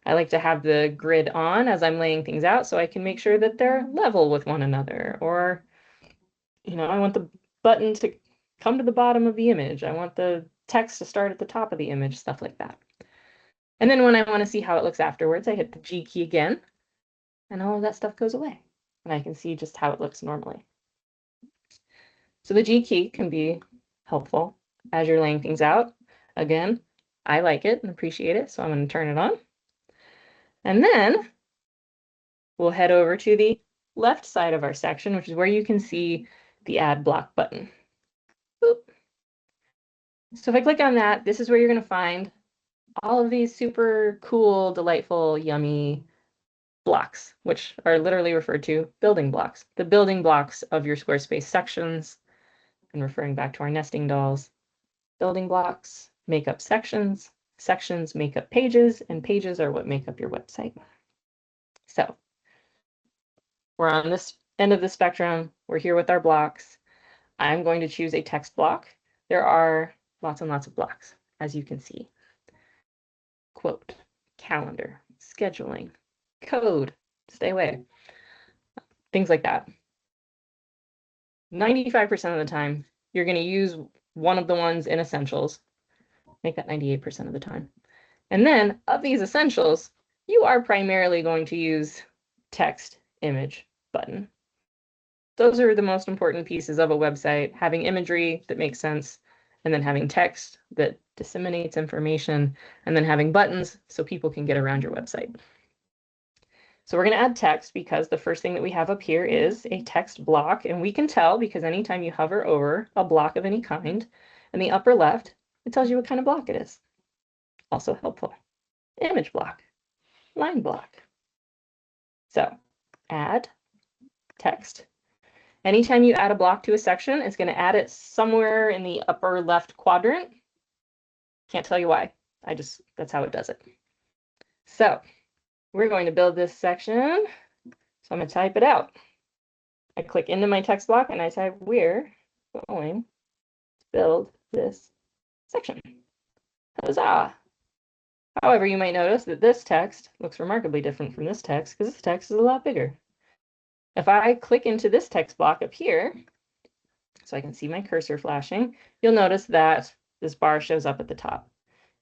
I like to have the grid on as I'm laying things out so I can make sure that they're level with one another. Or, I want the button to come to the bottom of the image. I want the text to start at the top of the image, stuff like that. And then when I want to see how it looks afterwards, I hit the G key again, and all of that stuff goes away. And I can see just how it looks normally. So the G key can be helpful as you're laying things out. Again, I like it and appreciate it, so I'm going to turn it on. And then we'll head over to the left side of our section, which is where you can see the add block button. Boop. So if I click on that, this is where you're going to find all of these super cool, delightful, yummy blocks, which are literally referred to building blocks, the building blocks of your Squarespace sections. And referring back to our nesting dolls, building blocks make up sections, sections make up pages, and pages are what make up your website. So we're on this end of the spectrum. We're here with our blocks. I'm going to choose a text block. There are lots and lots of blocks, as you can see. Quote, calendar, scheduling, code, stay away, things like that. 95% of the time, you're going to use one of the ones in essentials. Make that 98% of the time. And then of these essentials, you are primarily going to use text, image, button. Those are the most important pieces of a website, having imagery that makes sense, and then having text that disseminates information, and then having buttons so people can get around your website. So we're going to add text because the first thing that we have up here is a text block, and we can tell because anytime you hover over a block of any kind, in the upper left, it tells you what kind of block it is. Also helpful. Image block, line block. So add text. Anytime you add a block to a section, it's going to add it somewhere in the upper left quadrant. Can't tell you why. That's how it does it. So we're going to build this section. So I'm going to type it out. I click into my text block and I type, we're going to build this section. Huzzah! However, you might notice that this text looks remarkably different from this text because this text is a lot bigger. If I click into this text block up here, so I can see my cursor flashing, you'll notice that this bar shows up at the top.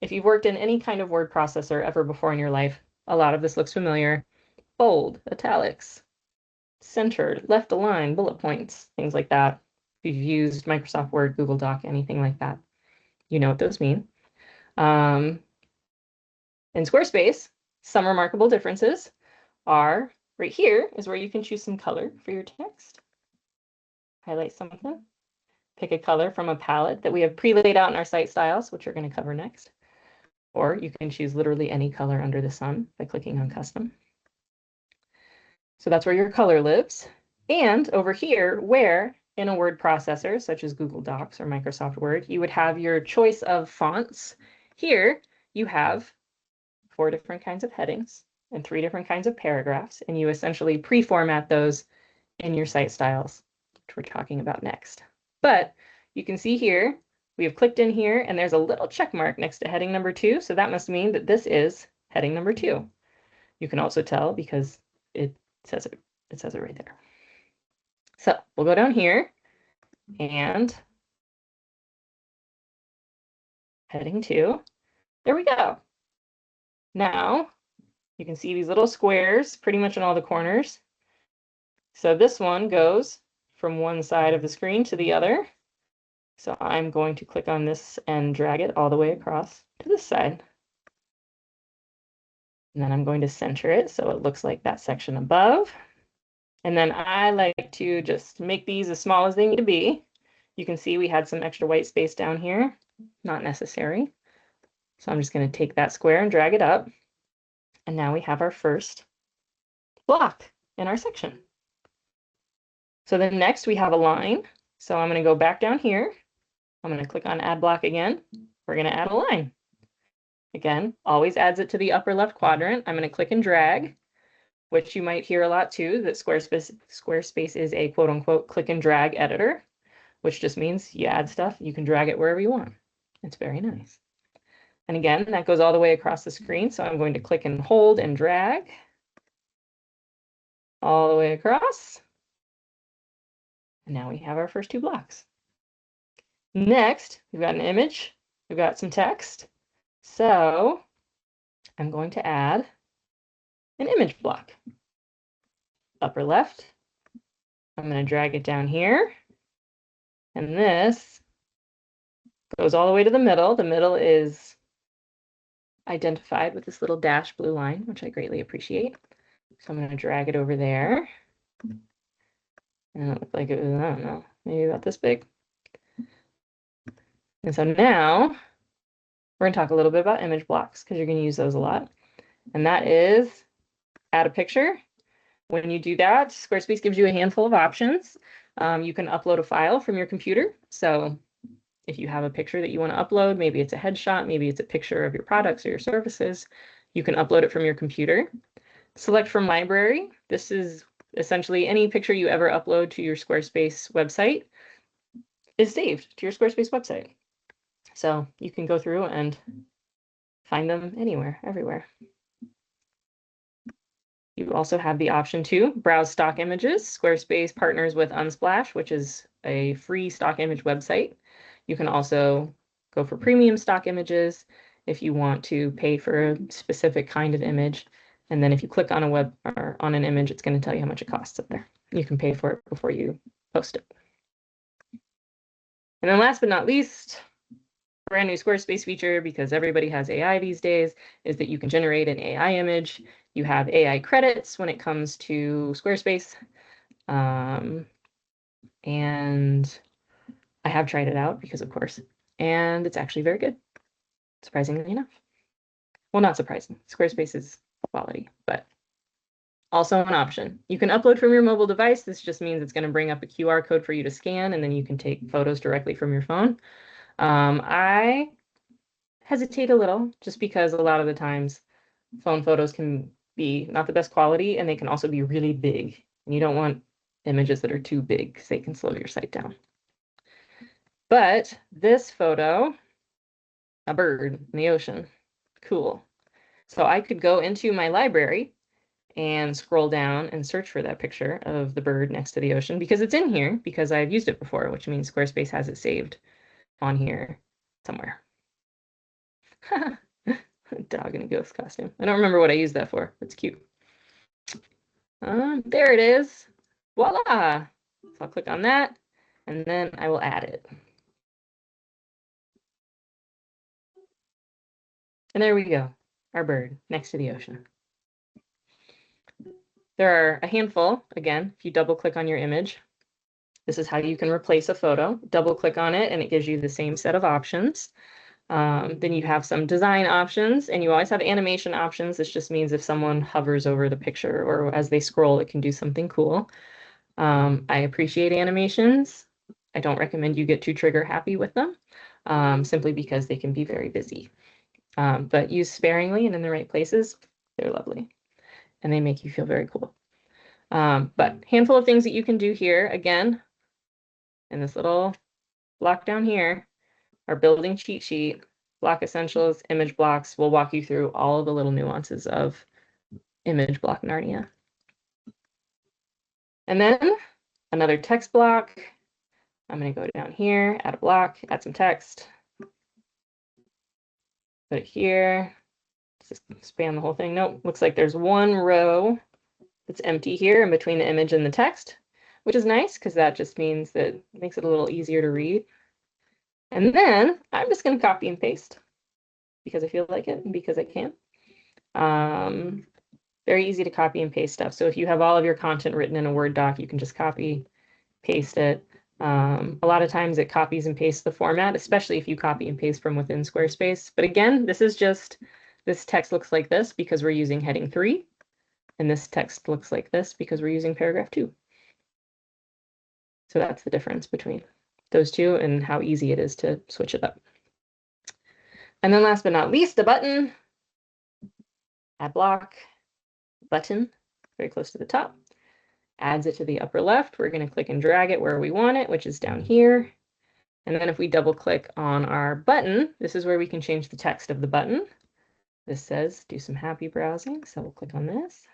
If you've worked in any kind of word processor ever before in your life, a lot of this looks familiar. Bold, italics, centered, left align, bullet points, things like that. If you've used Microsoft Word, Google Doc, anything like that, you know what those mean. In Squarespace, some remarkable differences are right here is where you can choose some color for your text. Highlight something. Pick a color from a palette that we have pre-laid out in our site styles, which we're going to cover next. Or you can choose literally any color under the sun by clicking on custom. So that's where your color lives. And over here, where in a word processor, such as Google Docs or Microsoft Word, you would have your choice of fonts. Here, you have 4 different kinds of headings and 3 different kinds of paragraphs, and you essentially pre-format those in your site styles, which we're talking about next. But you can see here, we have clicked in here, and there's a little check mark next to heading number 2, so that must mean that this is heading number 2. You can also tell because it says it right there. So we'll go down here, and heading 2, there we go. Now, you can see these little squares pretty much in all the corners. So this one goes from one side of the screen to the other. So I'm going to click on this and drag it all the way across to this side. And then I'm going to center it so it looks like that section above. And then I like to just make these as small as they need to be. You can see we had some extra white space down here, not necessary. So I'm just going to take that square and drag it up. And now we have our first block in our section. So then next we have a line. So I'm going to go back down here. I'm going to click on add block again. We're going to add a line. Again, always adds it to the upper left quadrant. I'm going to click and drag, which you might hear a lot too, that Squarespace is a quote unquote click and drag editor, which just means you add stuff, you can drag it wherever you want. It's very nice. And again, that goes all the way across the screen. So I'm going to click and hold and drag all the way across. And now we have our first 2 blocks. Next, we've got an image, we've got some text. So I'm going to add an image block. Upper left, I'm going to drag it down here. And this goes all the way to the middle. The middle is identified with this little dash blue line, which I greatly appreciate. So I'm going to drag it over there. And it looked like it was, I don't know, maybe about this big. And so now we're going to talk a little bit about image blocks because you're going to use those a lot. And that is add a picture. When you do that, Squarespace gives you a handful of options. You can upload a file from your computer. So if you have a picture that you want to upload, maybe it's a headshot, maybe it's a picture of your products or your services, you can upload it from your computer. Select from library. This is essentially any picture you ever upload to your Squarespace website is saved to your Squarespace website. So you can go through and find them anywhere, everywhere. You also have the option to browse stock images. Squarespace partners with Unsplash, which is a free stock image website. You can also go for premium stock images if you want to pay for a specific kind of image. And then if you click on a web or on an image, it's going to tell you how much it costs up there. You can pay for it before you post it. And then last but not least, brand new Squarespace feature, because everybody has AI these days, is that you can generate an AI image. You have AI credits when it comes to Squarespace. And I have tried it out because, of course, and it's actually very good, surprisingly enough. Well, not surprising. Squarespace is quality, but also an option. You can upload from your mobile device. This just means it's going to bring up a QR code for you to scan, and then you can take photos directly from your phone. I hesitate a little just because a lot of the times phone photos can be not the best quality, and they can also be really big. And you don't want images that are too big because they can slow your site down. But this photo, a bird in the ocean, cool. So I could go into my library and scroll down and search for that picture of the bird next to the ocean because it's in here because I've used it before, which means Squarespace has it saved on here somewhere. Dog in a ghost costume. I don't remember what I used that for. It's cute. There it is. Voila. So I'll click on that, and then I will add it. And there we go, our bird next to the ocean. There are a handful, again, if you double click on your image, this is how you can replace a photo. Double click on it and it gives you the same set of options. Then you have some design options, and you always have animation options. This just means if someone hovers over the picture or as they scroll, it can do something cool. I appreciate animations. I don't recommend you get too trigger happy with them, simply because they can be very busy. But used sparingly and in the right places, they're lovely. And they make you feel very cool. But handful of things that you can do here, again, in this little block down here, our building cheat sheet, block essentials, image blocks. Will walk you through all of the little nuances of image block Narnia. And then another text block. I'm going to go down here, add a block, add some text. Put it here. Just span the whole thing. Nope, looks like there's one row that's empty here in between the image and the text, which is nice because that just means that it makes it a little easier to read. And then I'm just going to copy and paste because I feel like it and because I can. Very easy to copy and paste stuff. So if you have all of your content written in a Word doc, you can just copy, paste it. A lot of times it copies and pastes the format, especially if you copy and paste from within Squarespace. But again, this text looks like this because we're using heading 3. And this text looks like this because we're using paragraph 2. So that's the difference between those two and how easy it is to switch it up. And then last but not least, the button. Add block, button, very close to the top. Adds it to the upper left. We're going to click and drag it where we want it, which is down here. And then if we double click on our button, this is where we can change the text of the button. This says do some happy browsing. So we'll click on this.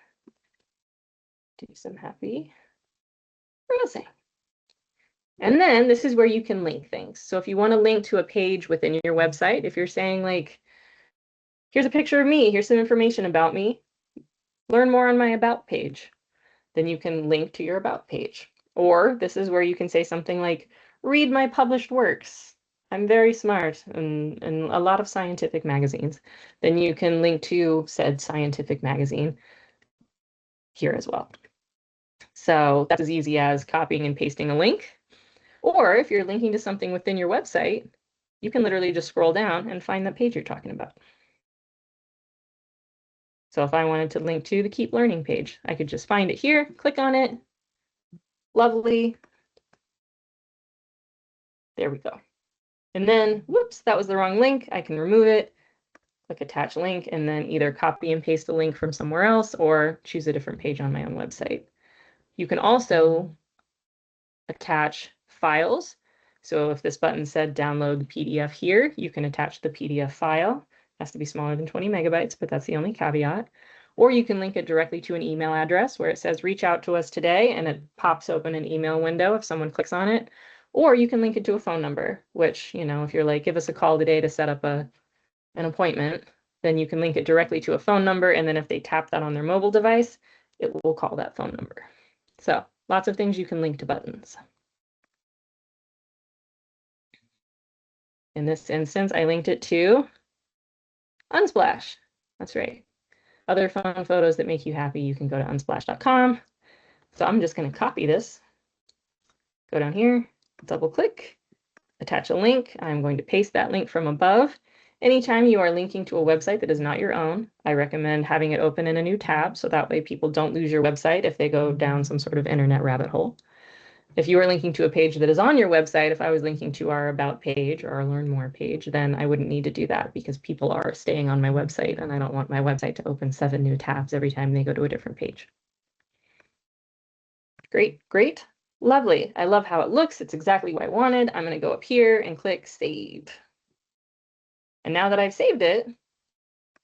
Do some happy browsing. And then this is where you can link things. So if you want to link to a page within your website, if you're saying like, here's a picture of me, here's some information about me, learn more on my about page, then you can link to your about page. Or this is where you can say something like, read my published works. I'm very smart and a lot of scientific magazines. Then you can link to said scientific magazine here as well. So that's as easy as copying and pasting a link. Or if you're linking to something within your website, you can literally just scroll down and find that page you're talking about. So if I wanted to link to the Keep Learning page, I could just find it here, click on it. Lovely. There we go. And then, whoops, that was the wrong link. I can remove it, click attach link, and then either copy and paste a link from somewhere else or choose a different page on my own website. You can also attach files. So if this button said download the PDF here, you can attach the PDF file. It has to be smaller than 20 megabytes, but that's the only caveat. Or you can link it directly to an email address where it says reach out to us today, and it pops open an email window if someone clicks on it. Or you can link it to a phone number, which, you know, if you're like, give us a call today to set up an appointment, then you can link it directly to a phone number. And then if they tap that on their mobile device, it will call that phone number. So lots of things you can link to buttons. In this instance, I linked it to Unsplash. That's right. Other fun photos that make you happy, you can go to unsplash.com. So I'm just going to copy this, go down here, double click, attach a link. I'm going to paste that link from above. Anytime you are linking to a website that is not your own, I recommend having it open in a new tab so that way people don't lose your website if they go down some sort of internet rabbit hole. If you are linking to a page that is on your website, if I was linking to our About page or our Learn More page, then I wouldn't need to do that because people are staying on my website and I don't want my website to open 7 new tabs every time they go to a different page. Great, great, lovely. I love how it looks. It's exactly what I wanted. I'm going to go up here and click Save. And now that I've saved it,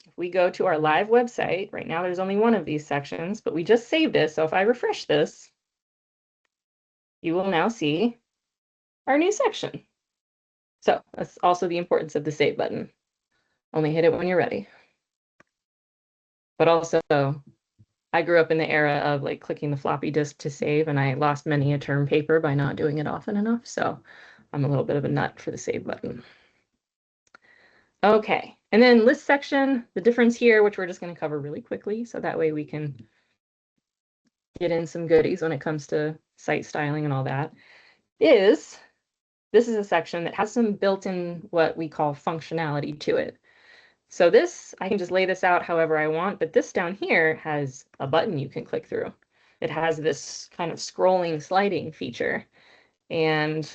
if we go to our live website, right now there's only one of these sections, but we just saved it. So if I refresh this, you will now see our new section. So that's also the importance of the save button. Only hit it when you're ready. But also, I grew up in the era of like clicking the floppy disk to save, and I lost many a term paper by not doing it often enough. So I'm a little bit of a nut for the save button. Okay, and then list section, the difference here, which we're just going to cover really quickly, so that way we can get in some goodies when it comes to site styling and all that, is this is a section that has some built-in what we call functionality to it. So this, I can just lay this out however I want, but this down here has a button you can click through. It has this kind of scrolling sliding feature, and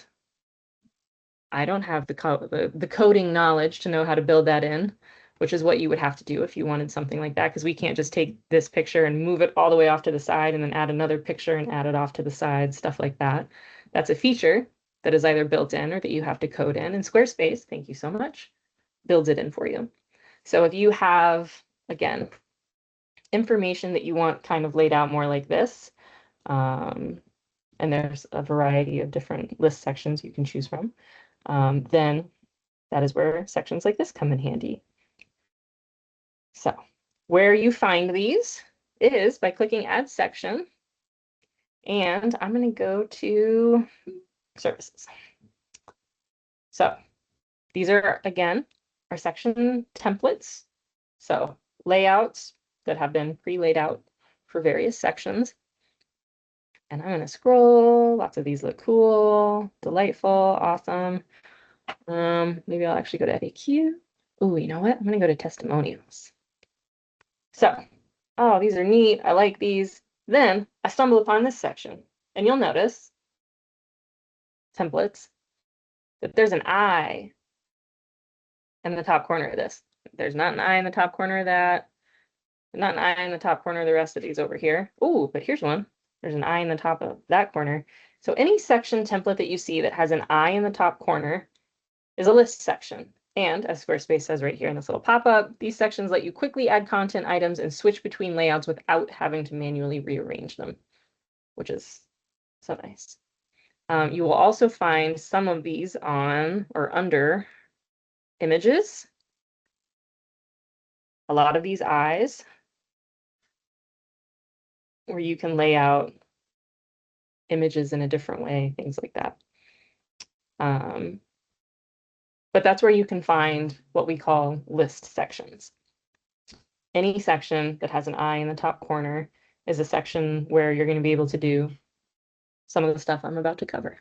I don't have the coding knowledge to know how to build that in, which is what you would have to do if you wanted something like that, because we can't just take this picture and move it all the way off to the side and then add another picture and add it off to the side, stuff like that. That's a feature that is either built in or that you have to code in, and Squarespace, thank you so much, builds it in for you. So if you have, again, information that you want kind of laid out more like this, and there's a variety of different list sections you can choose from, then that is where sections like this come in handy. So where you find these is by clicking Add Section, and I'm going to go to Services. So these are, again, our section templates. So layouts that have been pre-laid out for various sections. And I'm going to scroll. Lots of these look cool, delightful, awesome. Maybe I'll actually go to FAQ. Oh, you know what? I'm going to go to testimonials. So, oh, these are neat. I like these. Then I stumble upon this section, and you'll notice templates that there's an eye in the top corner of this. There's not an eye in the top corner of that. Not an eye in the top corner of the rest of these over here. Oh, but here's one. There's an eye in the top of that corner. So any section template that you see that has an eye in the top corner is a list section. And as Squarespace says right here in this little pop-up, these sections let you quickly add content items and switch between layouts without having to manually rearrange them, which is so nice. You will also find some of these on or under images. A lot of these eyes where you can lay out images in a different way, things like that. But that's where you can find what we call list sections. Any section that has an eye in the top corner is a section where you're going to be able to do some of the stuff I'm about to cover.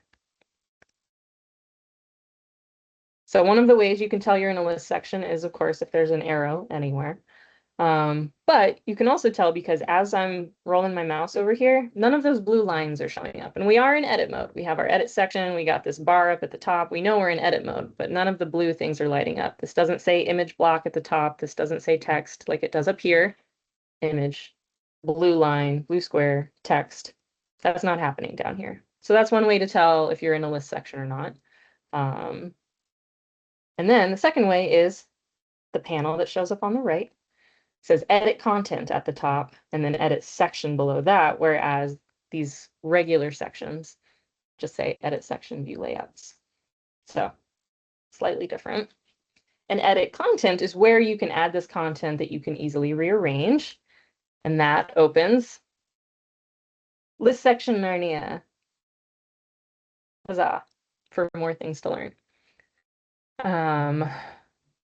So one of the ways you can tell you're in a list section is, of course, if there's an arrow anywhere. But you can also tell because as I'm rolling my mouse over here, none of those blue lines are showing up. And we are in edit mode. We have our edit section. We got this bar up at the top. We know we're in edit mode, but none of the blue things are lighting up. This doesn't say image block at the top. This doesn't say text like it does up here. Image, blue line, blue square, text. That's not happening down here. So that's one way to tell if you're in a list section or not. And then the second way is the panel that shows up on the right. Says edit content at the top and then edit section below that, whereas these regular sections just say edit section view layouts. So slightly different. And edit content is where you can add this content that you can easily rearrange. And that opens list section Narnia. Huzzah, for more things to learn.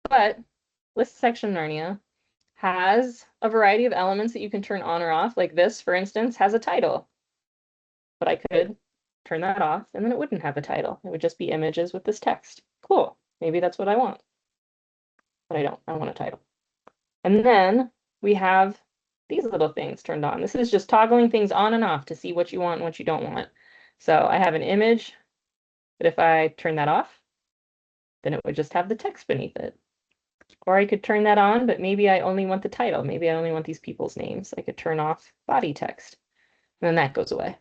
But list section Narnia has a variety of elements that you can turn on or off. Like this, for instance, has a title. But I could turn that off and then it wouldn't have a title. It would just be images with this text. Cool. Maybe that's what I want. But I don't. I want a title. And then we have these little things turned on. This is just toggling things on and off to see what you want and what you don't want. So I have an image, but if I turn that off, then it would just have the text beneath it. Or I could turn that on, but maybe I only want the title. Maybe I only want these people's names. I could turn off body text, and then that goes away.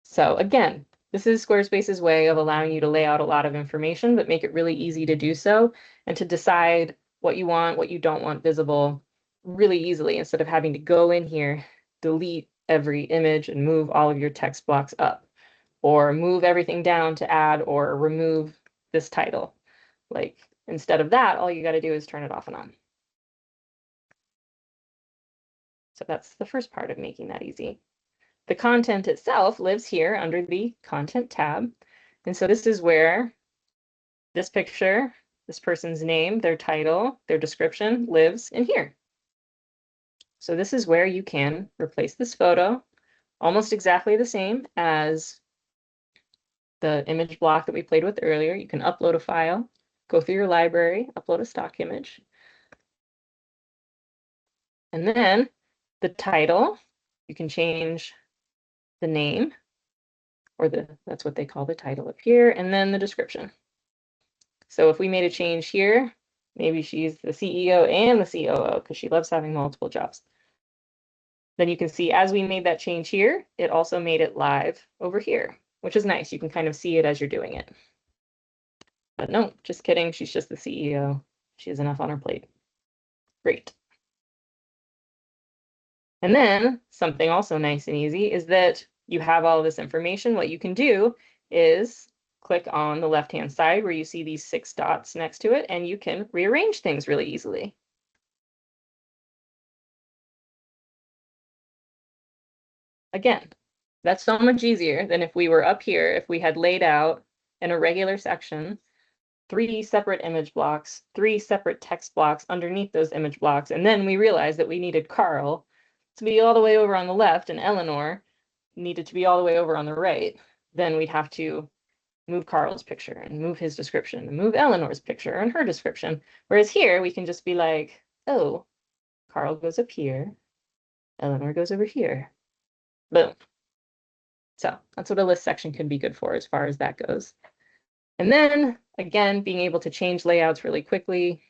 So again, this is Squarespace's way of allowing you to lay out a lot of information, but make it really easy to do so and to decide what you want, what you don't want visible really easily instead of having to go in here, delete every image and move all of your text blocks up, or move everything down to add or remove this title. Like, Instead of that, all you got to do is turn it off and on. So that's the first part of making that easy. The content itself lives here under the Content tab. And so this is where this picture, this person's name, their title, their description lives in here. So this is where you can replace this photo, almost exactly the same as the image block that we played with earlier. You can upload a file, go through your library, upload a stock image. And then the title, you can change the name, or that's what they call the title up here, and then the description. So if we made a change here, maybe she's the CEO and the COO because she loves having multiple jobs. Then you can see as we made that change here, it also made it live over here, which is nice. You can kind of see it as you're doing it. But no, just kidding. She's just the CEO. She has enough on her plate. Great. And then something also nice and easy is that you have all this information. What you can do is click on the left-hand side where you see these 6 dots next to it, and you can rearrange things really easily. Again, that's so much easier than if we were up here, if we had laid out in a regular section 3 separate image blocks, 3 separate text blocks underneath those image blocks, and then we realized that we needed Carl to be all the way over on the left and Eleanor needed to be all the way over on the right. Then we'd have to move Carl's picture and move his description and move Eleanor's picture and her description. Whereas here we can just be like, oh, Carl goes up here, Eleanor goes over here. Boom. So that's what a list section can be good for as far as that goes. And then again, being able to change layouts really quickly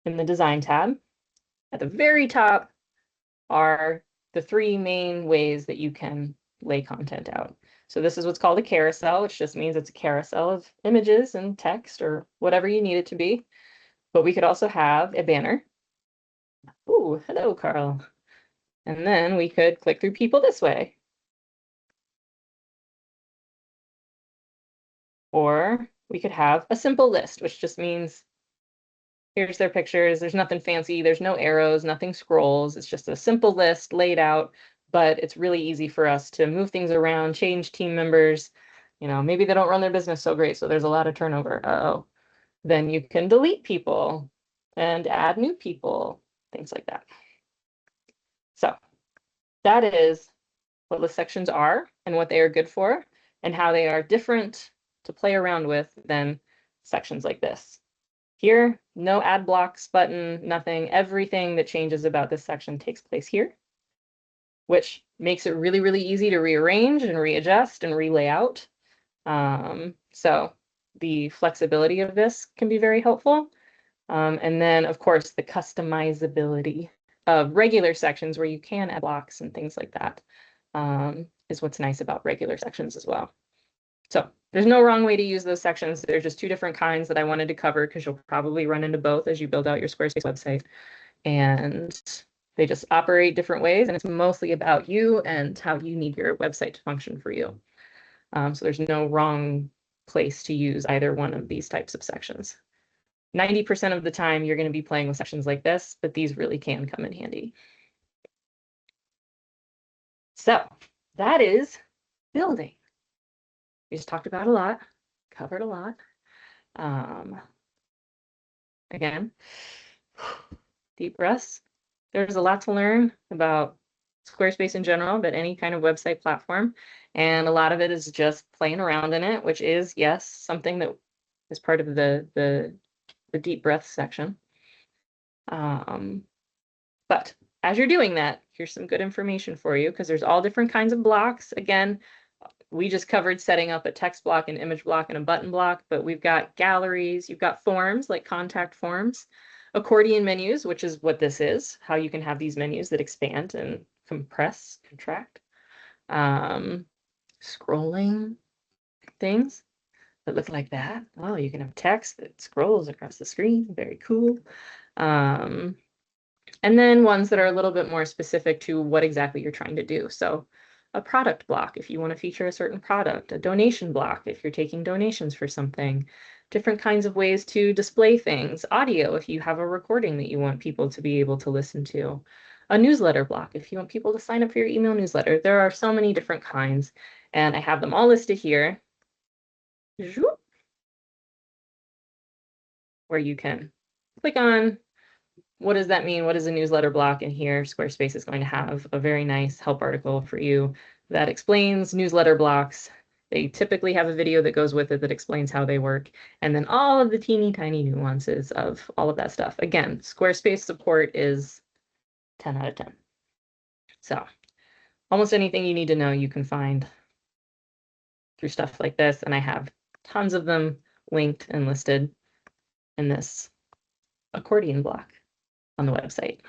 in the design tab. At the very top are the 3 main ways that you can lay content out. So this is what's called a carousel, which just means it's a carousel of images and text or whatever you need it to be. But we could also have a banner. Ooh, hello, Carl. And then we could click through people this way. Or we could have a simple list, which just means here's their pictures. There's nothing fancy. There's no arrows, nothing scrolls. It's just a simple list laid out, but it's really easy for us to move things around, change team members. You know, maybe they don't run their business so great, so there's a lot of turnover. Uh-oh. Then you can delete people and add new people, things like that. So that is what list sections are and what they are good for and how they are different to play around with than sections like this. Here, no add blocks button, nothing. Everything that changes about this section takes place here, which makes it really, really easy to rearrange and readjust and relay out. So the flexibility of this can be very helpful. And then, of course, the customizability of regular sections where you can add blocks and things like that is what's nice about regular sections as well. So there's no wrong way to use those sections. They're just 2 different kinds that I wanted to cover because you'll probably run into both as you build out your Squarespace website. And they just operate different ways. And it's mostly about you and how you need your website to function for you. So there's no wrong place to use either one of these types of sections. 90% of the time, you're going to be playing with sections like this, but these really can come in handy. So that is building. We just talked about a lot, covered a lot. Again, deep breaths. There's a lot to learn about Squarespace in general, but any kind of website platform. And a lot of it is just playing around in it, which is, yes, something that is part of the deep breath section. But as you're doing that, here's some good information for you because there's all different kinds of blocks. Again, we just covered setting up a text block, an image block, and a button block, but we've got galleries, you've got forms like contact forms, accordion menus, which is what this is, how you can have these menus that expand and compress, contract, scrolling things that look like that. Oh, you can have text that scrolls across the screen, very cool. And then ones that are a little bit more specific to what exactly you're trying to do. So a product block if you want to feature a certain product, a donation block if you're taking donations for something, different kinds of ways to display things, audio if you have a recording that you want people to be able to listen to, a newsletter block if you want people to sign up for your email newsletter. There are so many different kinds, and I have them all listed here, where you can click on what does that mean? What is a newsletter block? And here, Squarespace is going to have a very nice help article for you that explains newsletter blocks. They typically have a video that goes with it that explains how they work, and then all of the teeny tiny nuances of all of that stuff. Again, Squarespace support is 10 out of 10. So almost anything you need to know, you can find through stuff like this, and I have tons of them linked and listed in this accordion block on the website.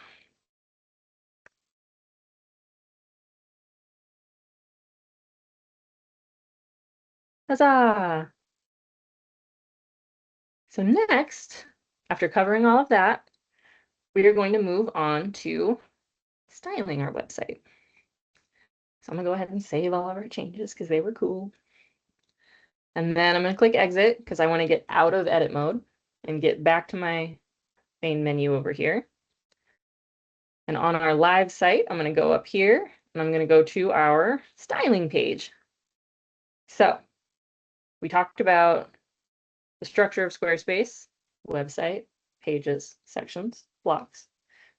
Huzzah! So next, after covering all of that, we are going to move on to styling our website. So I'm gonna go ahead and save all of our changes because they were cool. And then I'm gonna click exit because I want to get out of edit mode and get back to my main menu over here. And on our live site, I'm gonna go up here and I'm gonna go to our styling page. So we talked about the structure of Squarespace, website, pages, sections, blocks.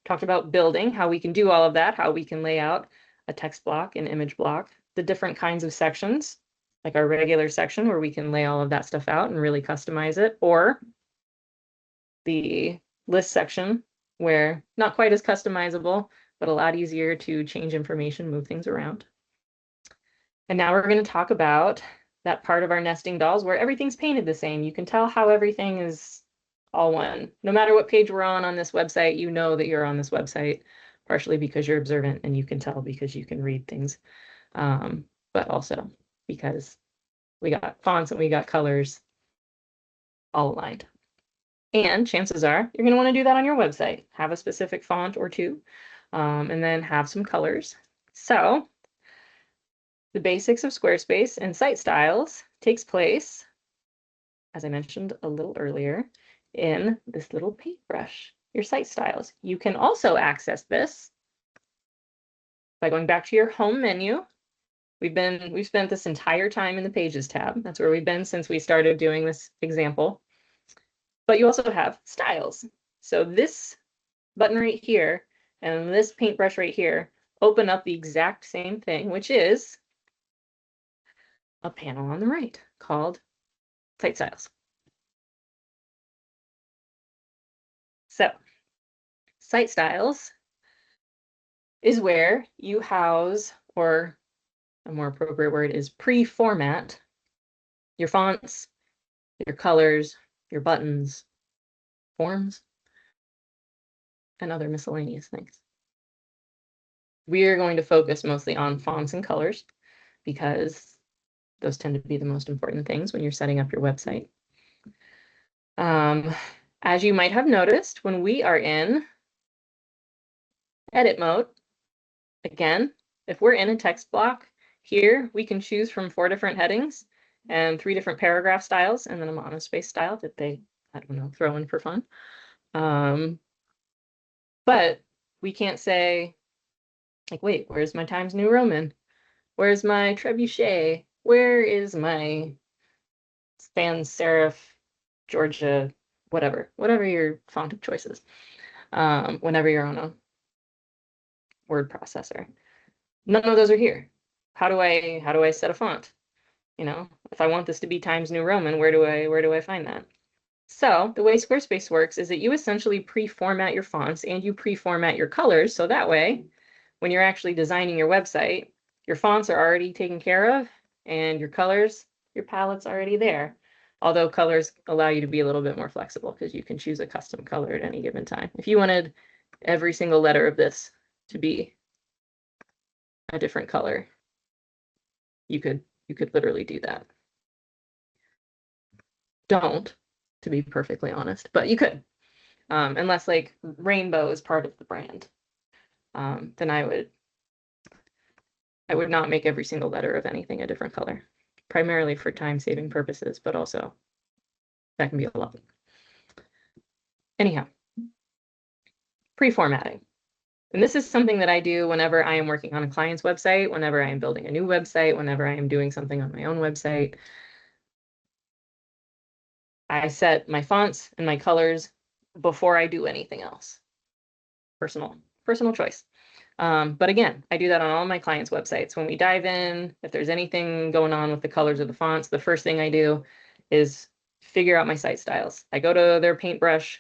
Talked about building, how we can do all of that, how we can lay out a text block, an image block, the different kinds of sections, like our regular section where we can lay all of that stuff out and really customize it, or the list section where not quite as customizable, but a lot easier to change information, move things around. And now we're going to talk about that part of our nesting dolls where everything's painted the same. You can tell how everything is all one. No matter what page we're on this website, you know that you're on this website, partially because you're observant and you can tell because you can read things, but also because we got fonts and we got colors all aligned. And chances are you're going to want to do that on your website. Have a specific font or two, and then have some colors. So the basics of Squarespace and site styles takes place, as I mentioned a little earlier, in this little paintbrush, your site styles. You can also access this by going back to your home menu. We've spent this entire time in the Pages tab. That's where we've been since we started doing this example. But you also have styles. So this button right here and this paintbrush right here open up the exact same thing, which is a panel on the right called Site Styles. So Site Styles is where you house, or a more appropriate word is pre-format, your fonts, your colors, your buttons, forms, and other miscellaneous things. We are going to focus mostly on fonts and colors because those tend to be the most important things when you're setting up your website. As you might have noticed, when we are in edit mode, again, if we're in a text block here, we can choose from 4 different headings and 3 different paragraph styles, and then a monospace style that they, I don't know, throw in for fun. But we can't say, like, wait, where's my Times New Roman? Where's my trebuchet? Where is my sans serif, Georgia, whatever your font of choice is, whenever you're on a word processor. None of those are here. How do I set a font? You know, if I want this to be Times New Roman, where do I find that? So the way Squarespace works is that you essentially pre-format your fonts and you pre-format your colors. So that way, when you're actually designing your website, your fonts are already taken care of and your colors, your palette's already there. Although colors allow you to be a little bit more flexible because you can choose a custom color at any given time. If you wanted every single letter of this to be a different color, you could literally do that. Don't, to be perfectly honest, but you could. Unless like rainbow is part of the brand, then I would not make every single letter of anything a different color, primarily for time saving purposes, but also That can be a lot. Anyhow, pre-formatting. And this is something that I do whenever I am working on a client's website, whenever I am building a new website, whenever I am doing something on my own website. I set my fonts and my colors before I do anything else. Personal choice. But again, I do that on all my clients' websites. When we dive in, if there's anything going on with the colors of the fonts, the first thing I do is figure out my site styles. I go to their paintbrush,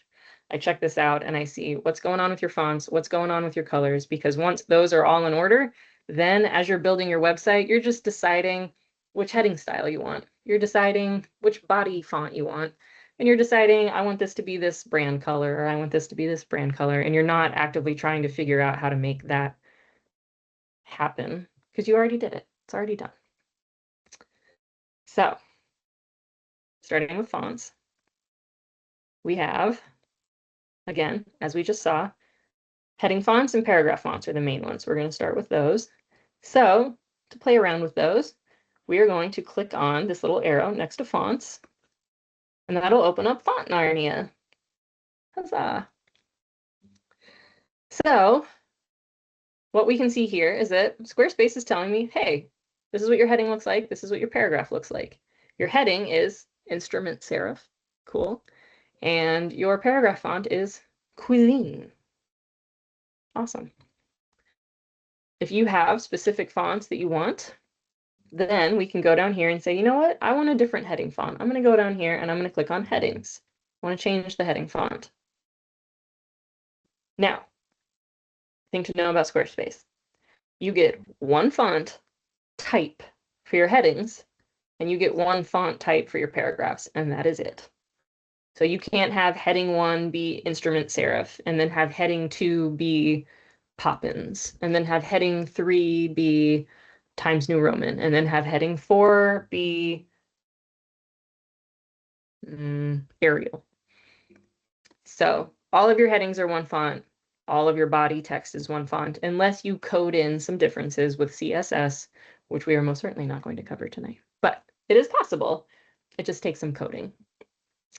I check this out, and I see what's going on with your fonts, what's going on with your colors, because once those are all in order, then as you're building your website, you're just deciding which heading style you want. You're deciding which body font you want. And you're deciding, I want this to be this brand color, or I want this to be this brand color. And you're not actively trying to figure out how to make that happen because you already did it. It's already done. So, starting with fonts, we have, again, as we just saw, heading fonts and paragraph fonts are the main ones. We're going to start with those. So, to play around with those, we are going to click on this little arrow next to fonts, and that'll open up Font Narnia. Huzzah! So, what we can see here is that Squarespace is telling me, hey, this is what your heading looks like. This is what your paragraph looks like. Your heading is instrument serif. Cool. And your paragraph font is Cuisine. Awesome. If you have specific fonts that you want, then we can go down here and say, you know what? I want a different heading font. I'm going to go down here and I'm going to click on headings. I want to change the heading font. Now, thing to know about Squarespace. You get one font type for your headings, and you get one font type for your paragraphs, and that is it. So you can't have heading 1 be instrument serif, and then have heading 2 be Poppins, and then have heading 3 be Times New Roman, and then have heading 4 be Arial. So all of your headings are one font. All of your body text is one font, unless you code in some differences with CSS, which we are most certainly not going to cover tonight. But it is possible. It just takes some coding.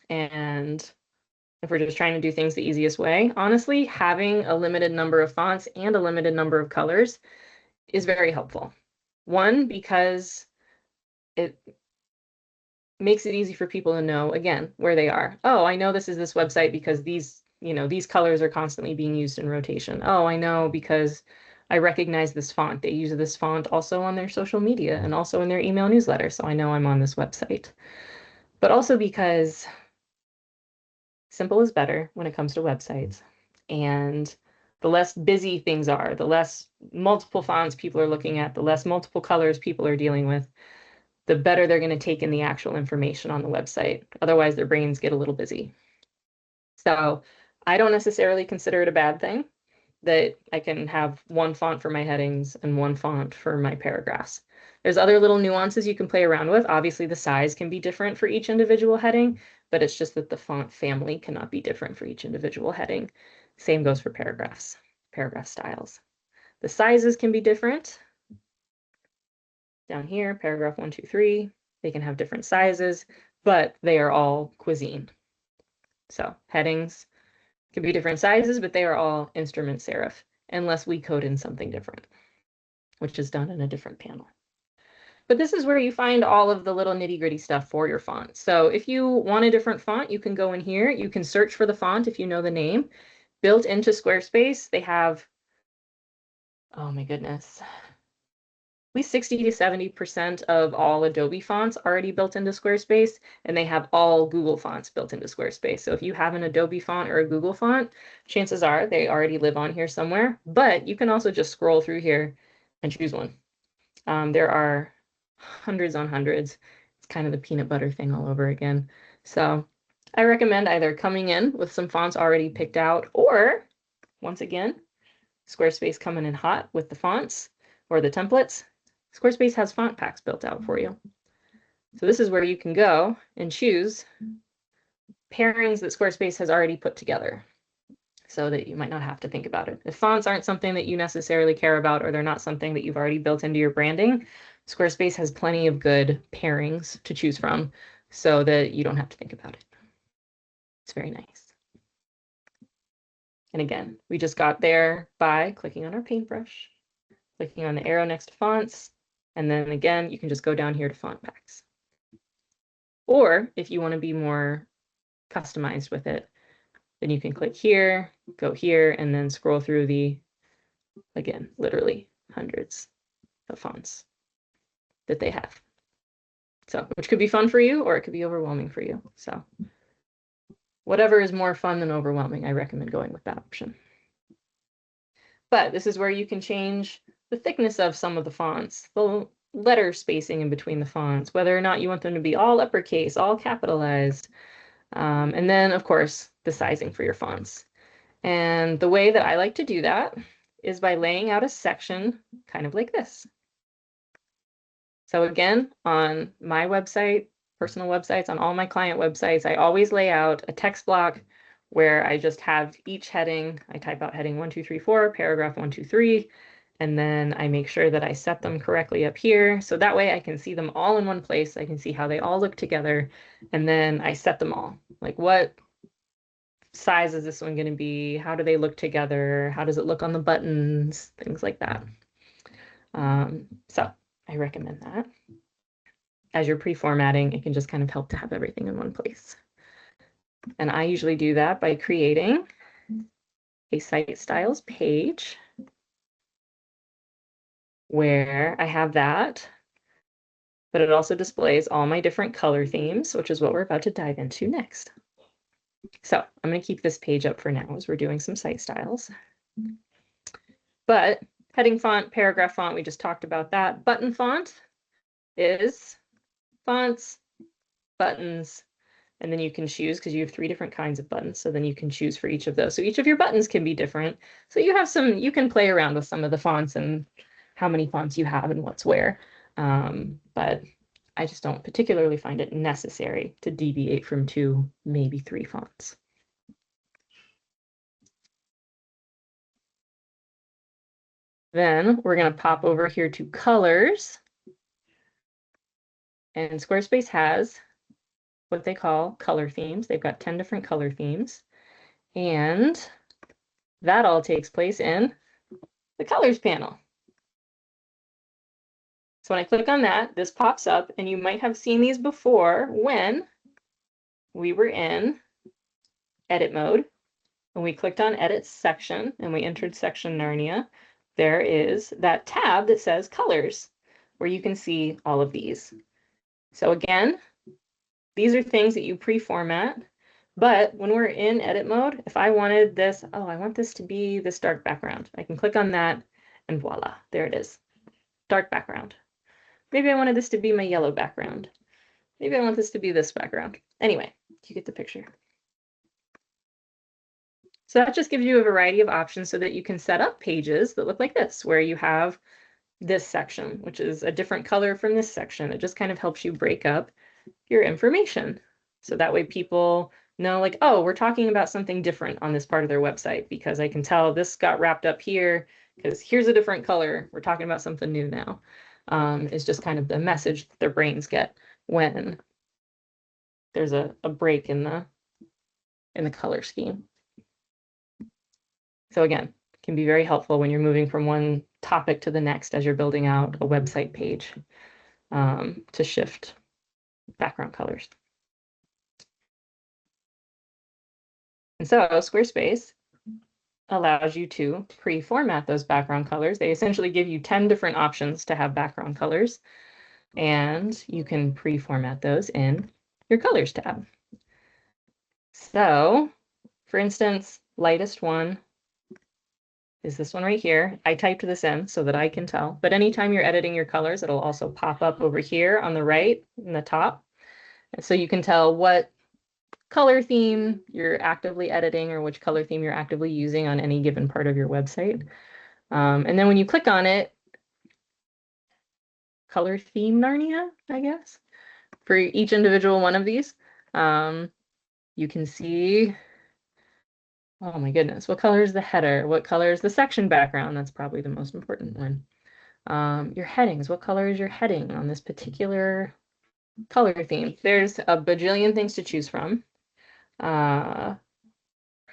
And if we're just trying to do things the easiest way, honestly, having a limited number of fonts and a limited number of colors is very helpful. One, because it makes it easy for people to know, again, where they are. Oh, I know this is this website because these colors are constantly being used in rotation. Oh, I know because I recognize this font. They use this font also on their social media and also in their email newsletter, so I know I'm on this website. But also because simple is better when it comes to websites. And the less busy things are, the less multiple fonts people are looking at, the less multiple colors people are dealing with, the better they're going to take in the actual information on the website. Otherwise, their brains get a little busy. So I don't necessarily consider it a bad thing that I can have one font for my headings and one font for my paragraphs. There's other little nuances you can play around with. Obviously, the size can be different for each individual heading, but it's just that the font family cannot be different for each individual heading. Same goes for paragraphs, paragraph styles. The sizes can be different. Down here, paragraph 1, 2, 3, they can have different sizes, but they are all cuisine. So headings can be different sizes, but they are all instrument serif, unless we code in something different, which is done in a different panel. But this is where you find all of the little nitty-gritty stuff for your font. So if you want a different font, you can go in here. You can search for the font if you know the name. Built into Squarespace, they have, oh my goodness, at least 60 to 70% of all Adobe fonts already built into Squarespace, and they have all Google fonts built into Squarespace. So if you have an Adobe font or a Google font, chances are they already live on here somewhere, but you can also just scroll through here and choose one. There are hundreds on hundreds. It's kind of the peanut butter thing all over again. So I recommend either coming in with some fonts already picked out, or once again, Squarespace coming in hot with the fonts or the templates. Squarespace has font packs built out for you. So this is where you can go and choose pairings that Squarespace has already put together so that you might not have to think about it. If fonts aren't something that you necessarily care about, or they're not something that you've already built into your branding, Squarespace has plenty of good pairings to choose from so that you don't have to think about it. It's very nice. And again, we just got there by clicking on our paintbrush, clicking on the arrow next to fonts, and then again, you can just go down here to font packs. Or if you want to be more customized with it, then you can click here, go here, and then scroll through the, again, literally hundreds of fonts that they have. So, which could be fun for you, or it could be overwhelming for you. So whatever is more fun than overwhelming, I recommend going with that option. But this is where you can change the thickness of some of the fonts, the letter spacing in between the fonts, whether or not you want them to be all uppercase, all capitalized. And then, of course, the sizing for your fonts. And the way that I like to do that is by laying out a section kind of like this. So again, on my website, personal websites, on all my client websites, I always lay out a text block where I just have each heading. I type out heading 1, 2, 3, 4, paragraph 1, 2, 3, and then I make sure that I set them correctly up here. So that way I can see them all in one place. I can see how they all look together, and then I set them all. Like, what size is this one going to be? How do they look together? How does it look on the buttons? Things like that. So I recommend that. As you're pre-formatting, it can just kind of help to have everything in one place. And I usually do that by creating a site styles page where I have that, but it also displays all my different color themes, which is what we're about to dive into next. So I'm going to keep this page up for now as we're doing some site styles. But heading font, paragraph font, we just talked about that. Button font is fonts, buttons, and then you can choose, because you have 3 different kinds of buttons, so then you can choose for each of those. So each of your buttons can be different. So you have some, you can play around with some of the fonts and how many fonts you have and what's where. But I just don't particularly find it necessary to deviate from 2, maybe 3 fonts. Then we're going to pop over here to colors. And Squarespace has what they call color themes. They've got 10 different color themes. And that all takes place in the colors panel. So when I click on that, this pops up, and you might have seen these before when we were in edit mode. When we clicked on edit section and we entered section Narnia, there is that tab that says colors, where you can see all of these. So again, these are things that you pre-format, but when we're in edit mode, if I wanted this, oh, I want this to be this dark background, I can click on that and voila, there it is, dark background. Maybe I wanted this to be my yellow background. Maybe I want this to be this background. Anyway, you get the picture. So that just gives you a variety of options so that you can set up pages that look like this, where you have this section, which is a different color from this section. It just kind of helps you break up your information. So that way people know, like, oh, we're talking about something different on this part of their website, because I can tell this got wrapped up here because here's a different color. We're talking about something new now. Is just kind of the message that their brains get when there's a break in the color scheme. So again, can be very helpful when you're moving from one topic to the next as you're building out a website page, to shift background colors. And so Squarespace allows you to pre-format those background colors. They essentially give you 10 different options to have background colors, and you can pre-format those in your colors tab. So for instance, lightest one is this one right here. I typed this in so that I can tell, but anytime you're editing your colors, it'll also pop up over here on the right in the top. And so you can tell what color theme you're actively editing or which color theme you're actively using on any given part of your website. And then when you click on it, color theme Narnia, I guess, for each individual one of these, you can see, oh my goodness, what color is the header? What color is the section background? That's probably the most important one. Your headings, what color is your heading on this particular color theme? There's a bajillion things to choose from. An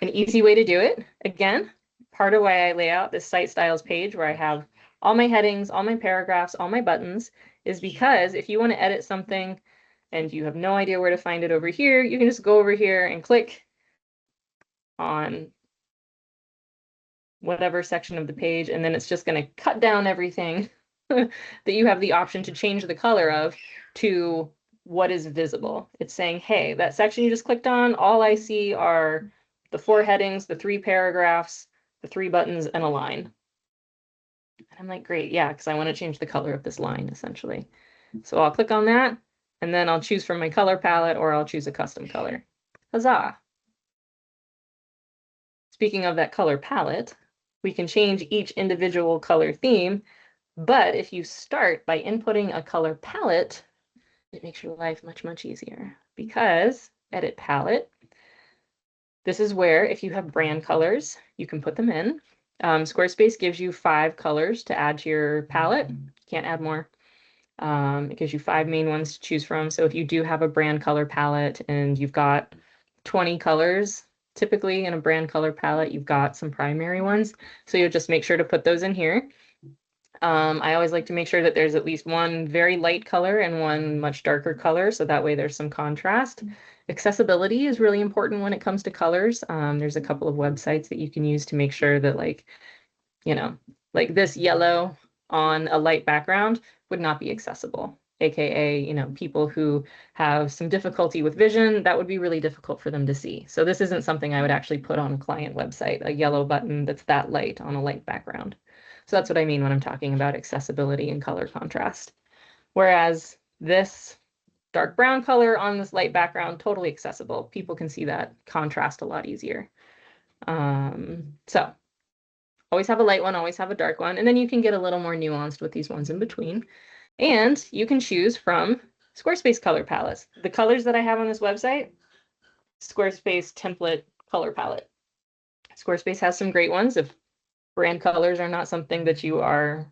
easy way to do it, again, part of why I lay out this site styles page where I have all my headings, all my paragraphs, all my buttons, is because if you want to edit something and you have no idea where to find it over here, you can just go over here and click on whatever section of the page, and then it's just going to cut down everything that you have the option to change the color of to what is visible. It's saying, hey, that section you just clicked on, all I see are the 4 headings, the 3 paragraphs, the 3 buttons, and a line. And I'm like, great, yeah, because I want to change the color of this line, essentially. So I'll click on that, and then I'll choose from my color palette, or I'll choose a custom color. Huzzah! Speaking of that color palette, we can change each individual color theme, but if you start by inputting a color palette, it makes your life much, much easier, because edit palette, this is where if you have brand colors, you can put them in. Squarespace gives you 5 colors to add to your palette. Can't add more. It gives you 5 main ones to choose from. So if you do have a brand color palette and you've got 20 colors, typically in a brand color palette, you've got some primary ones. So you'll just make sure to put those in here. I always like to make sure that there's at least one very light color and one much darker color, so that way there's some contrast. Accessibility is really important when it comes to colors. There's a couple of websites that you can use to make sure that, like, you know, like this yellow on a light background would not be accessible, aka, you know, people who have some difficulty with vision, that would be really difficult for them to see. So this isn't something I would actually put on a client website, a yellow button that's that light on a light background. So that's what I mean when I'm talking about accessibility and color contrast. Whereas this dark brown color on this light background, totally accessible. People can see that contrast a lot easier. So always have a light one, always have a dark one, and then you can get a little more nuanced with these ones in between. And you can choose from Squarespace color palettes. The colors that I have on this website, Squarespace template color palette. Squarespace has some great ones. If brand colors are not something that you are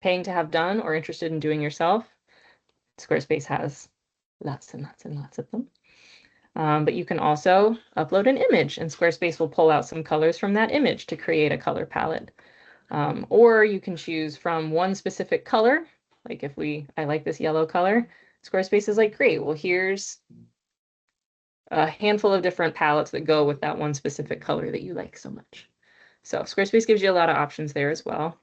paying to have done or interested in doing yourself, Squarespace has lots and lots and lots of them. But you can also upload an image, and Squarespace will pull out some colors from that image to create a color palette. Or you can choose from one specific color. Like if I like this yellow color, Squarespace is like, great, well, here's a handful of different palettes that go with that one specific color that you like so much. So Squarespace gives you a lot of options there as well.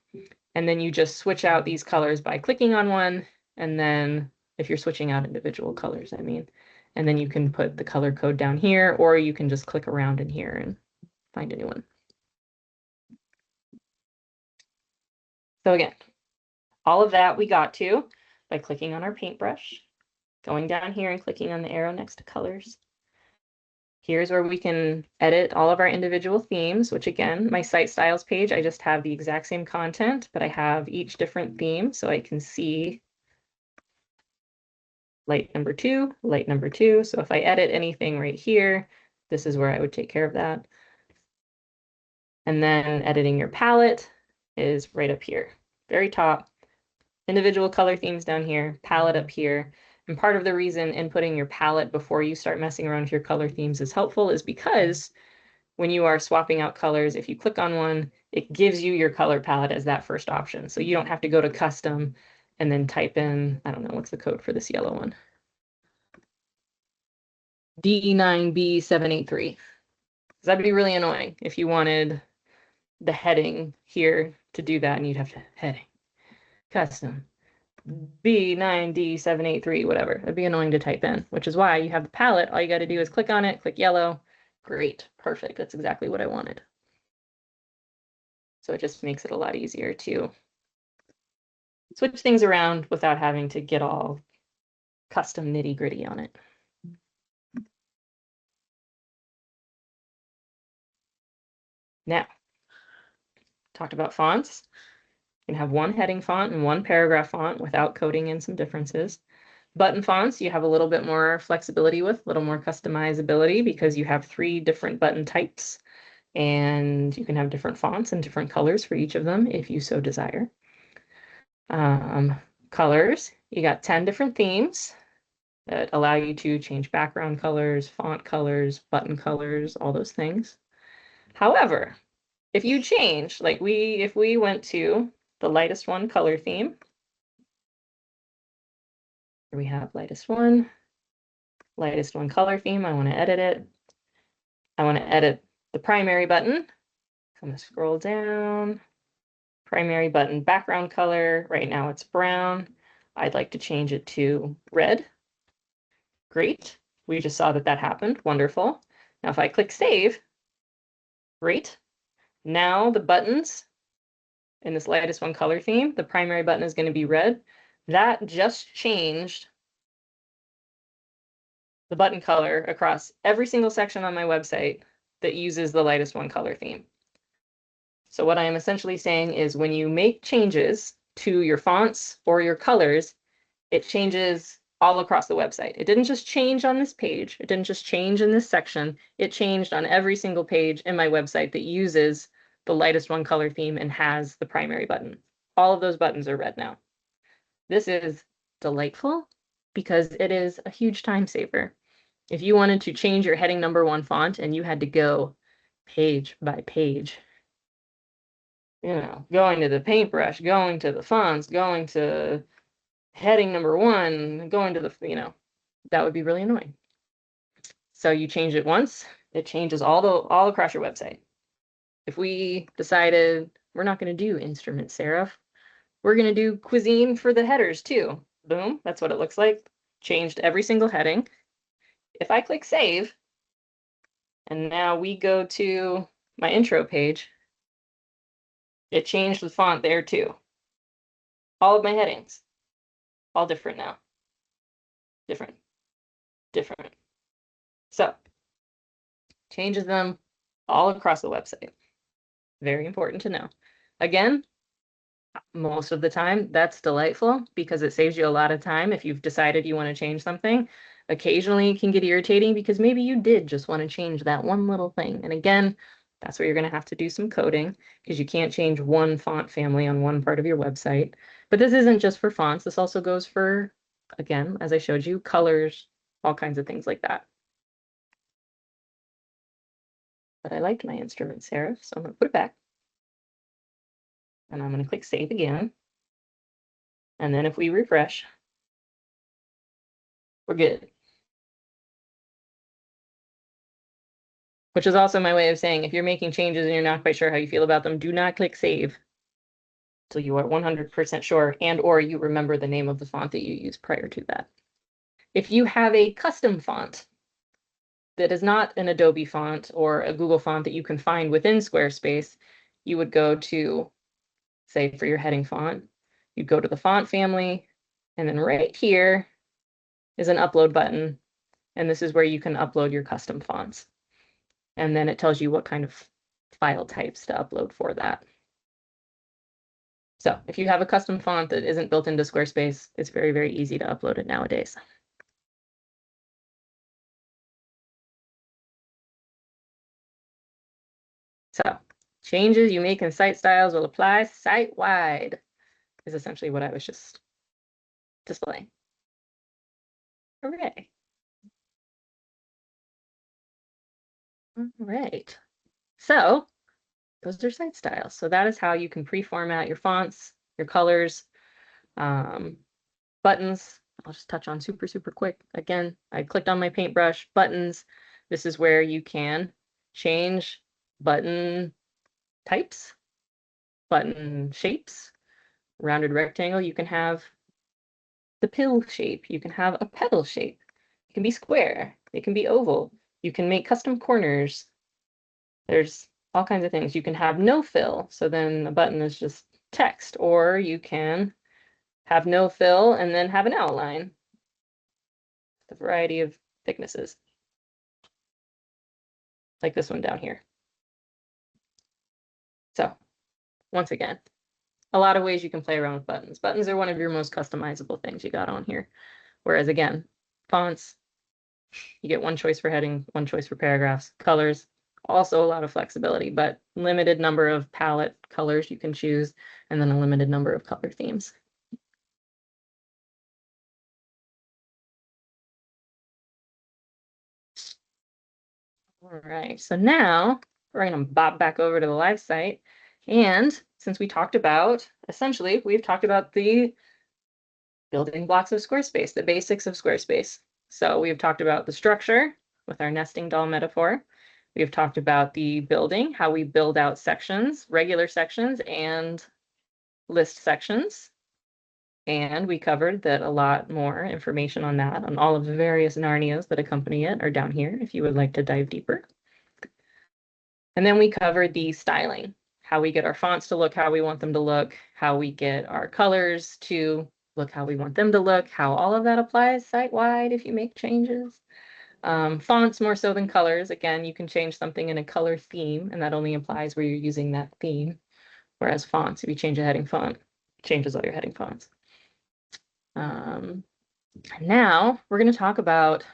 And then you just switch out these colors by clicking on one. And then if you're switching out individual colors, I mean, and then you can put the color code down here, or you can just click around in here and find a new one. So again, all of that we got to by clicking on our paintbrush, going down here and clicking on the arrow next to colors. Here's where we can edit all of our individual themes, which again, my site styles page, I just have the exact same content, but I have each different theme so I can see light number 2, light number 2. So if I edit anything right here, this is where I would take care of that. And then editing your palette is right up here, very top. Individual color themes down here, palette up here. And part of the reason inputting your palette before you start messing around with your color themes is helpful is because when you are swapping out colors, if you click on one, it gives you your color palette as that first option. So you don't have to go to custom and then type in, I don't know, what's the code for this yellow one? D9B783. That'd be really annoying if you wanted the heading here to do that, and you'd have to heading, custom, B9D783, whatever. It'd be annoying to type in, which is why you have the palette. All you got to do is click on it, click yellow. Great, perfect. That's exactly what I wanted. So it just makes it a lot easier to switch things around without having to get all custom nitty-gritty on it. Now, talked about fonts. You can have one heading font and one paragraph font without coding in some differences. Button fonts, you have a little bit more flexibility with, a little more customizability because you have 3 different button types and you can have different fonts and different colors for each of them if you so desire. Colors, you got 10 different themes. that allow you to change background colors, font colors, button colors, all those things. However, if you change, like if we went to the lightest one color theme, here we have lightest one color theme. I want to edit it. I want to edit the primary button. So I'm going to scroll down. Primary button background color. Right now it's brown. I'd like to change it to red. Great. We just saw that that happened. Wonderful. Now if I click save, great. Now the buttons in this lightest one color theme, the primary button is going to be red. That just changed the button color across every single section on my website that uses the lightest one color theme. So what I am essentially saying is when you make changes to your fonts or your colors, it changes all across the website. It didn't just change on this page. It didn't just change in this section. It changed on every single page in my website that uses the lightest one color theme and has the primary button. All of those buttons are red now. This is delightful because it is a huge time saver. If you wanted to change your heading number 1 font and you had to go page by page, going to the paintbrush, going to the fonts, going to heading number 1, going to the, that would be really annoying. So you change it once, it changes all across your website. If we decided we're not going to do instrument serif, we're going to do cuisine for the headers too. Boom, that's what it looks like. Changed every single heading. If I click save, and now we go to my intro page, it changed the font there too. All of my headings, all different now. Different. So, changes them all across the website. Very important to know. Again, most of the time, that's delightful because it saves you a lot of time if you've decided you want to change something. Occasionally, it can get irritating because maybe you did just want to change that one little thing. And again, that's where you're going to have to do some coding because you can't change one font family on one part of your website. But this isn't just for fonts. This also goes for, again, as I showed you, colors, all kinds of things like that. But I liked my instrument serif, so I'm going to put it back. And I'm going to click save again. And then if we refresh, we're good. Which is also my way of saying if you're making changes and you're not quite sure how you feel about them, do not click save till you are 100% sure and or you remember the name of the font that you used prior to that. If you have a custom font that is not an Adobe font or a Google font that you can find within Squarespace, you would go to, say, for your heading font, you'd go to the font family, and then right here is an upload button, and this is where you can upload your custom fonts. And then it tells you what kind of file types to upload for that. So if you have a custom font that isn't built into Squarespace, it's very, very easy to upload it nowadays. So changes you make in site styles will apply site-wide is essentially what I was just displaying. Hooray. All right. So those are site styles. So that is how you can pre-format your fonts, your colors, buttons. I'll just touch on super, super quick. Again, I clicked on my paintbrush, buttons. This is where you can change button types, button shapes. Rounded rectangle, you can have the pill shape. You can have a petal shape. It can be square. It can be oval. You can make custom corners. There's all kinds of things. You can have no fill, so then the button is just text, or you can have no fill and then have an outline. A variety of thicknesses, like this one down here. So once again, a lot of ways you can play around with buttons. Buttons are one of your most customizable things you got on here. Whereas again, fonts, you get one choice for heading, one choice for paragraphs. Colors, also a lot of flexibility, but limited number of palette colors you can choose, and then a limited number of color themes. All right, so now we're going to bob back over to the live site. And since we talked about, essentially, we've talked about the building blocks of Squarespace, the basics of Squarespace. So we've talked about the structure with our nesting doll metaphor. We've talked about the building, how we build out sections, regular sections and list sections. And we covered that a lot more information on that, on all of the various Narnias that accompany it, are down here if you would like to dive deeper. And then we covered the styling, how we get our fonts to look how we want them to look, how we get our colors to look how we want them to look, how all of that applies site-wide if you make changes. Fonts more so than colors. Again, you can change something in a color theme, and that only applies where you're using that theme. Whereas fonts, if you change a heading font, it changes all your heading fonts. Now we're going to talk about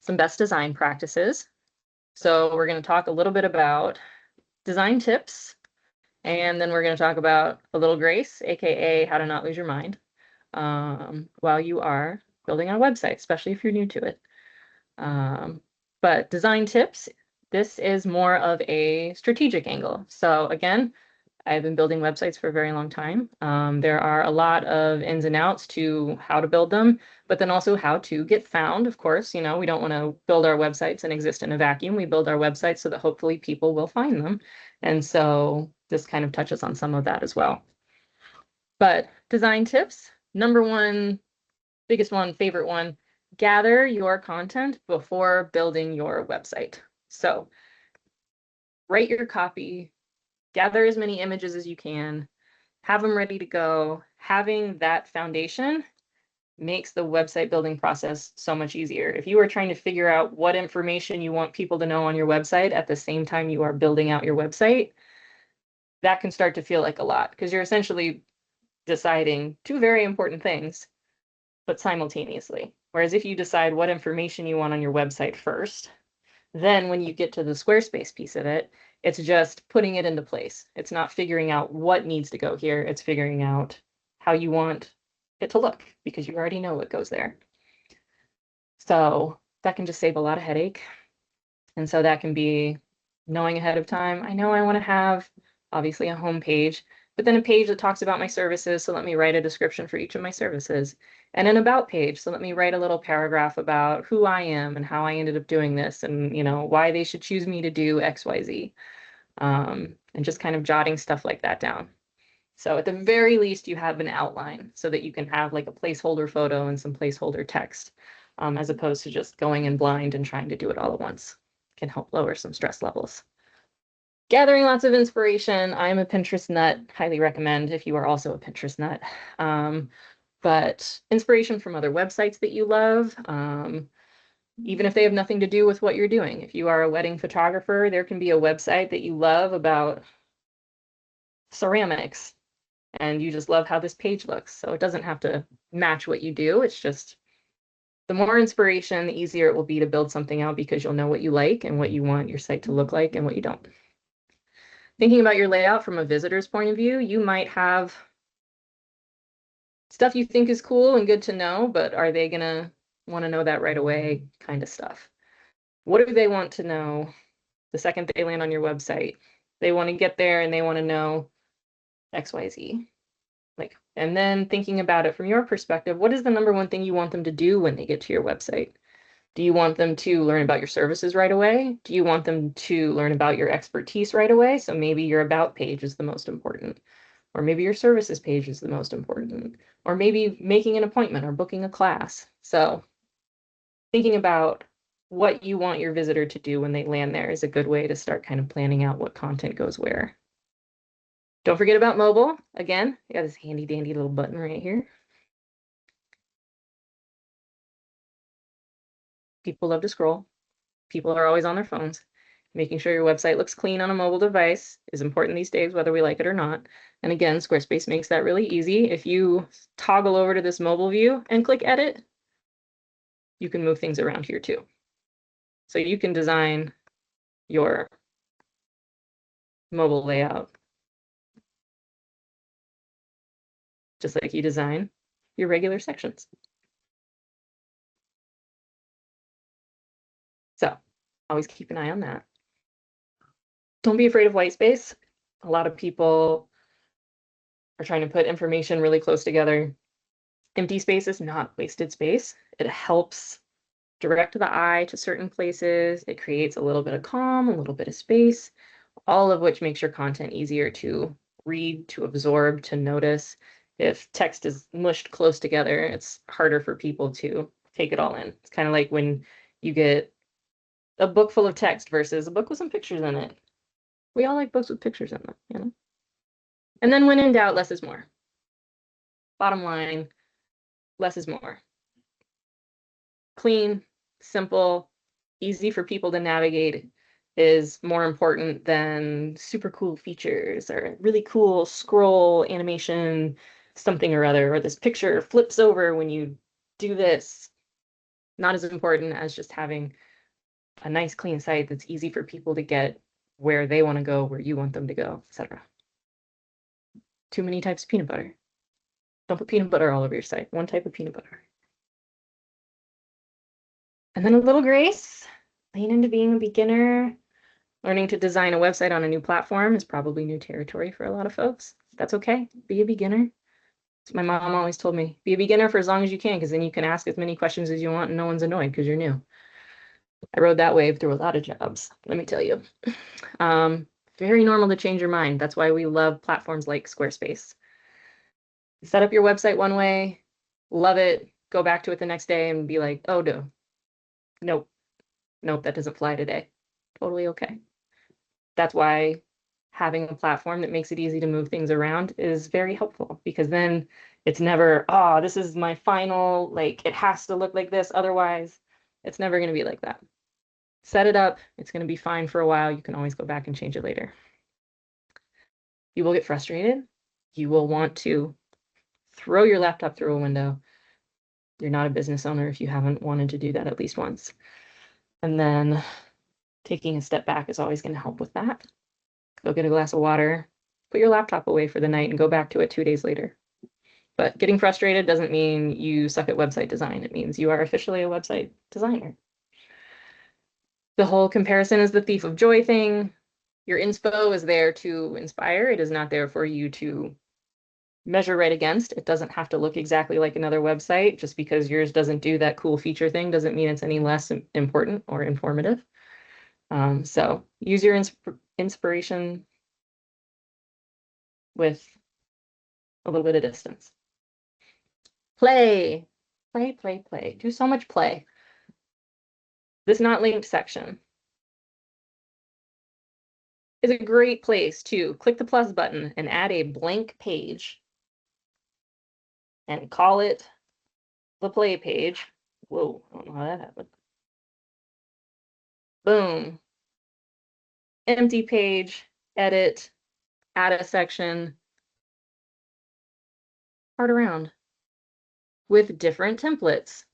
some best design practices. So we're going to talk a little bit about design tips, and then we're going to talk about a little grace, aka how to not lose your mind while you are building a website, especially if you're new to it. But design tips, this is more of a strategic angle. So again, I've been building websites for a very long time. There are a lot of ins and outs to how to build them, but then also how to get found. Of course, you know, we don't want to build our websites and exist in a vacuum. We build our websites so that hopefully people will find them. And so this kind of touches on some of that as well. But design tips, number one, biggest one, favorite one, gather your content before building your website. So write your copy, gather as many images as you can, have them ready to go. Having that foundation makes the website building process so much easier. If you are trying to figure out what information you want people to know on your website at the same time you are building out your website, that can start to feel like a lot because you're essentially deciding two very important things, but simultaneously. Whereas if you decide what information you want on your website first, then when you get to the Squarespace piece of it, it's just putting it into place. It's not figuring out what needs to go here. It's figuring out how you want it to look because you already know what goes there. So that can just save a lot of headache. And so that can be knowing ahead of time. I know I want to have obviously a home page, but then a page that talks about my services. So let me write a description for each of my services and an about page. So let me write a little paragraph about who I am and how I ended up doing this and, you know, why they should choose me to do X, Y, Z. And just kind of jotting stuff like that down. So at the very least, you have an outline so that you can have like a placeholder photo and some placeholder text, as opposed to just going in blind and trying to do it all at once. Can help lower some stress levels. Gathering lots of inspiration. I'm a Pinterest nut. Highly recommend if you are also a Pinterest nut. But inspiration from other websites that you love, even if they have nothing to do with what you're doing. If you are a wedding photographer, there can be a website that you love about ceramics and you just love how this page looks. So it doesn't have to match what you do. It's just the more inspiration, the easier it will be to build something out because you'll know what you like and what you want your site to look like and what you don't. Thinking about your layout from a visitor's point of view, you might have stuff you think is cool and good to know, but are they gonna want to know that right away kind of stuff? What do they want to know the second they land on your website? They want to get there and they want to know XYZ. Like, and then thinking about it from your perspective, what is the number one thing you want them to do when they get to your website? Do you want them to learn about your services right away? Do you want them to learn about your expertise right away? So maybe your about page is the most important, or maybe your services page is the most important, or maybe making an appointment or booking a class. So thinking about what you want your visitor to do when they land there is a good way to start kind of planning out what content goes where. Don't forget about mobile. Again, I got this handy dandy little button right here. People love to scroll. People are always on their phones. Making sure your website looks clean on a mobile device is important these days, whether we like it or not. And again, Squarespace makes that really easy. If you toggle over to this mobile view and click edit, you can move things around here too. So you can design your mobile layout just like you design your regular sections. So Always keep an eye on that. Don't be afraid of white space. A lot of people are trying to put information really close together. Empty space is not wasted space. It helps direct the eye to certain places. It creates a little bit of calm, a little bit of space, all of which makes your content easier to read, to absorb, to notice. If text is mushed close together, it's harder for people to take it all in. It's kind of like when you get a book full of text versus a book with some pictures in it. We all like books with pictures in them, you know? And then when in doubt, less is more. Bottom line, less is more. Clean, simple, easy for people to navigate is more important than super cool features or really cool scroll animation, something or other, or this picture flips over when you do this. Not as important as just having a nice clean site that's easy for people to get where they want to go, where you want them to go, etc. Too many types of peanut butter. Don't put peanut butter all over your site. One type of peanut butter. And then a little grace. Lean into being a beginner. Learning to design a website on a new platform is probably new territory for a lot of folks. That's okay. Be a beginner. My mom always told me, be a beginner for as long as you can, because then you can ask as many questions as you want and no one's annoyed because you're new. I rode that wave through a lot of jobs, let me tell you. Very normal to change your mind. That's why we love platforms like Squarespace. Set up your website one way, love it, go back to it the next day and be like, oh, no, nope, that doesn't fly today. Totally okay. That's why having a platform that makes it easy to move things around is very helpful, because then it's never, oh, this is my final, like, it has to look like this. Otherwise, it's never going to be like that. Set it up. It's going to be fine for a while. You can always go back and change it later. You will get frustrated. You will want to throw your laptop through a window. You're not a business owner if you haven't wanted to do that at least once. And then taking a step back is always going to help with that. Go get a glass of water, put your laptop away for the night, and go back to it 2 days later. But getting frustrated doesn't mean you suck at website design. It means you are officially a website designer. The whole comparison is the thief of joy thing. Your inspo is there to inspire. It is not there for you to measure right against. It doesn't have to look exactly like another website. Just because yours doesn't do that cool feature thing doesn't mean it's any less important or informative. So use your inspiration with a little bit of distance. Play. Do so much play. This not linked section is a great place to click the plus button and add a blank page and call it the play page. Whoa, I don't know how that happened. Boom. Empty page, edit, add a section, cart around with different templates.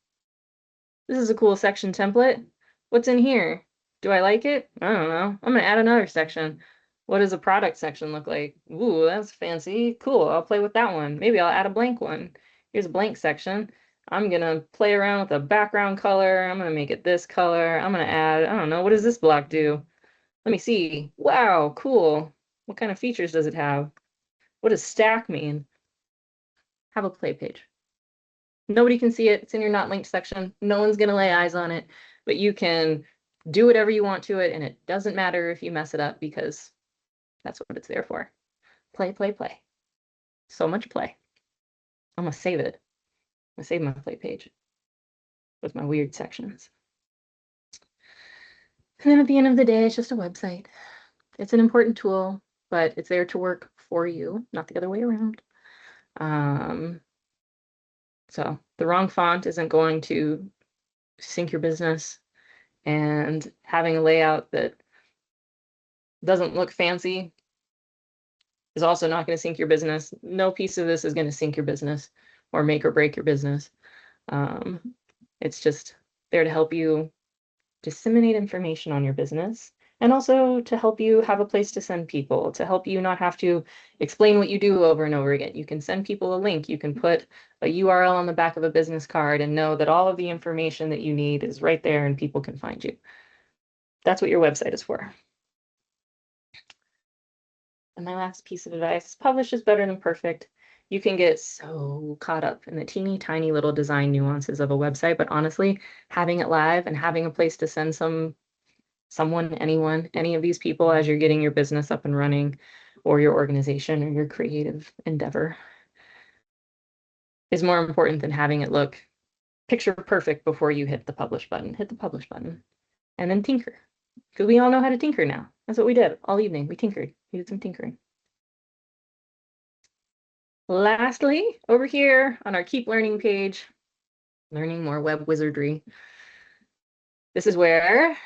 This is a cool section template. What's in here? Do I like it? I don't know. I'm gonna add another section. What does a product section look like? Ooh, that's fancy. Cool, I'll play with that one. Maybe I'll add a blank one. Here's a blank section. I'm gonna play around with the background color. I'm gonna make it this color. I'm gonna add, I don't know, what does this block do? Let me see. Wow, cool. What kind of features does it have? What does stack mean? Have a play page. Nobody can see it. It's in your not linked section. No one's gonna lay eyes on it, but you can do whatever you want to it, and it doesn't matter if you mess it up, because that's what it's there for. Play, play, play. So much play. I'm gonna save it. I'm gonna save my play page with my weird sections. And then at the end of the day, it's just a website. It's an important tool, but it's there to work for you, not the other way around. So the wrong font isn't going to sink your business, and having a layout that doesn't look fancy is also not going to sink your business. No piece of this is going to sink your business or make or break your business. It's just there to help you disseminate information on your business, and also to help you have a place to send people, to help you not have to explain what you do over and over again. You can send people a link. You can put a URL on the back of a business card and know that all of the information that you need is right there and people can find you. That's what your website is for. And my last piece of advice, publish is better than perfect. You can get so caught up in the teeny tiny little design nuances of a website, but honestly, having it live and having a place to send someone, anyone, any of these people as you're getting your business up and running, or your organization or your creative endeavor, is more important than having it look picture perfect before you hit the publish button. Hit the publish button and then tinker. Because we all know how to tinker now. That's what we did all evening. We tinkered. We did some tinkering. Lastly, over here on our Keep Learning page, learning more web wizardry. This is where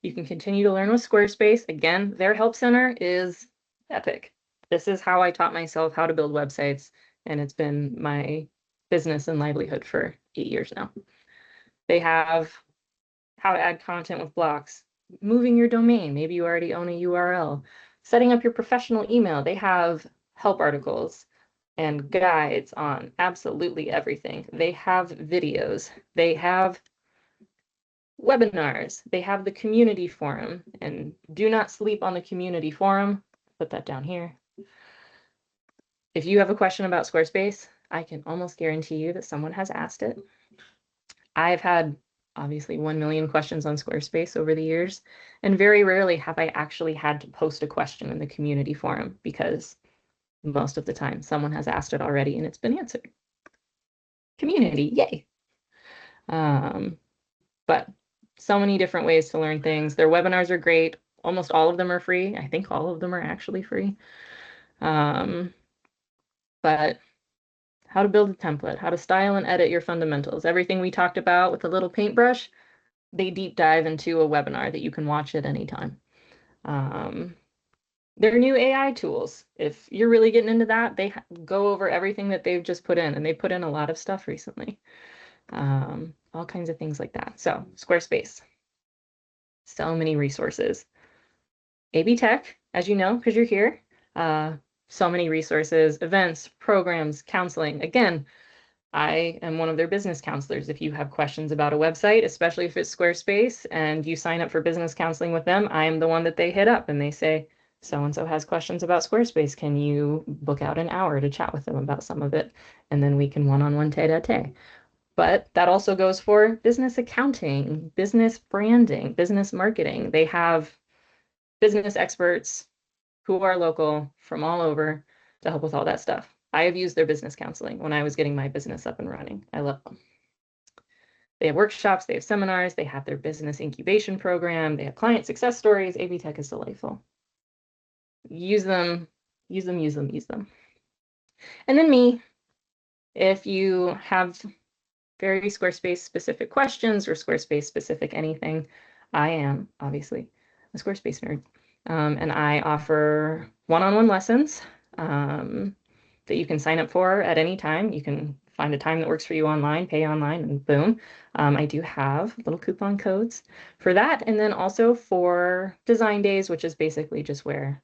you can continue to learn with Squarespace. Again, their help center is epic. This is how I taught myself how to build websites, and it's been my business and livelihood for 8 years now. They have how to add content with blocks, moving your domain. Maybe you already own a URL, setting up your professional email. They have help articles and guides on absolutely everything. They have videos. They have webinars. They have the community forum, and do not sleep on the community forum. Put that down here. If you have a question about Squarespace, I can almost guarantee you that someone has asked it. I've had obviously 1 million questions on Squarespace over the years, and very rarely have I actually had to post a question in the community forum because most of the time someone has asked it already and it's been answered. Community, yay. But so many different ways to learn things. Their webinars are great. Almost all of them are free. I think all of them are actually free. But how to build a template, how to style and edit your fundamentals, everything we talked about with a little paintbrush, they deep dive into a webinar that you can watch at any time. Their new AI tools, if you're really getting into that, they go over everything that they've just put in, and they put in a lot of stuff recently. All kinds of things like that. So Squarespace, so many resources. AB Tech, as you know, because you're here, so many resources, events, programs, counseling. Again, I am one of their business counselors. If you have questions about a website, especially if it's Squarespace and you sign up for business counseling with them, I am the one that they hit up and they say, so-and-so has questions about Squarespace. Can you book out an hour to chat with them about some of it? And then we can one-on-one tete-a-tete. But that also goes for business accounting, business branding, business marketing. They have business experts who are local from all over to help with all that stuff. I have used their business counseling when I was getting my business up and running. I love them. They have workshops, they have seminars, they have their business incubation program, they have client success stories. AB Tech is delightful. Use them, use them, use them, use them. And then me, if you have very Squarespace specific questions or Squarespace specific anything, I am obviously a Squarespace nerd. And I offer one-on-one lessons that you can sign up for at any time. You can find a time that works for you online, pay online, and boom. I do have little coupon codes for that. And then also for design days, which is basically just where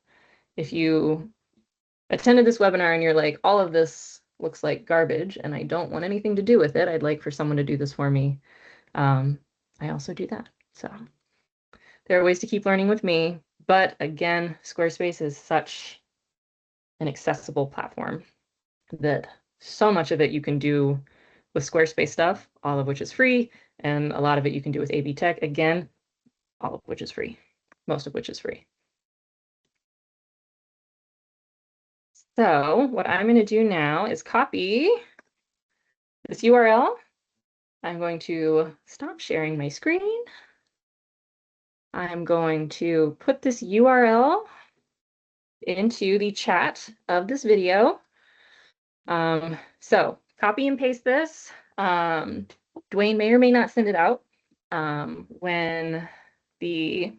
if you attended this webinar and you're like, all of this looks like garbage and I don't want anything to do with it, I'd like for someone to do this for me. I also do that. So there are ways to keep learning with me. But again, Squarespace is such an accessible platform that so much of it you can do with Squarespace stuff, all of which is free, and a lot of it you can do with AB Tech, again, all of which is free, most of which is free. So what I'm going to do now is copy this URL. I'm going to stop sharing my screen. I'm going to put this URL into the chat of this video. So copy and paste this. Dwayne may or may not send it out when the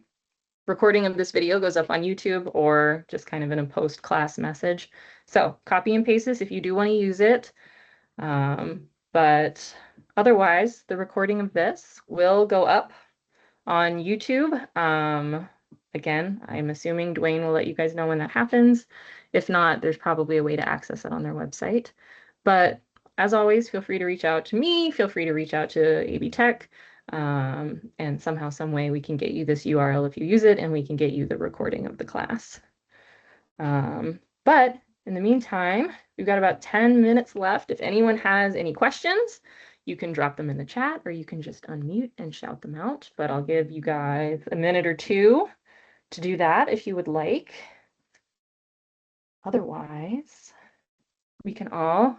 recording of this video goes up on YouTube or just kind of in a post-class message. So copy and paste this if you do want to use it. But otherwise, the recording of this will go up on YouTube. Again, I'm assuming Dwayne will let you guys know when that happens. If not, there's probably a way to access it on their website. But as always, feel free to reach out to me. Feel free to reach out to AB Tech. And somehow, some way we can get you this URL if you use it, and we can get you the recording of the class. But in the meantime, we've got about 10 minutes left. If anyone has any questions, you can drop them in the chat, or you can just unmute and shout them out. But I'll give you guys a minute or two to do that if you would like. Otherwise, we can all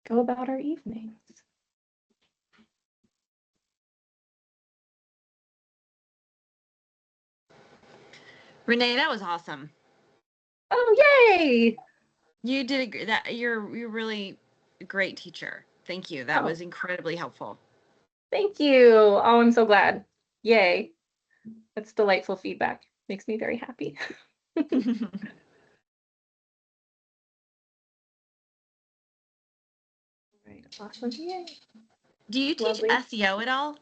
go about our evenings. Renee, that was awesome. Oh, yay! You did you're really a great teacher. Thank you. That was incredibly helpful. Thank you. Oh, I'm so glad. Yay. That's delightful feedback. Makes me very happy. Right. Awesome. Yay. Do you teach SEO at all?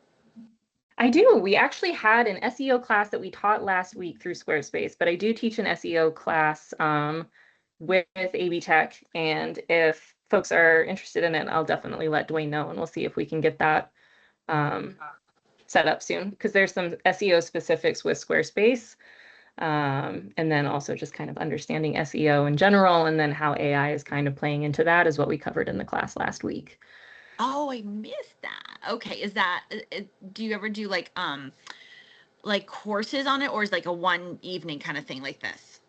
I do. We actually had an SEO class that we taught last week through Squarespace, but I do teach an SEO class with AB Tech. And if folks are interested in it, I'll definitely let Dwayne know, and we'll see if we can get that set up soon, because there's some SEO specifics with Squarespace. And then also just kind of understanding SEO in general, and then how AI is kind of playing into that is what we covered in the class last week. Oh, I missed that. Okay, is that do you ever do like courses on it, or is like a one evening kind of thing like this?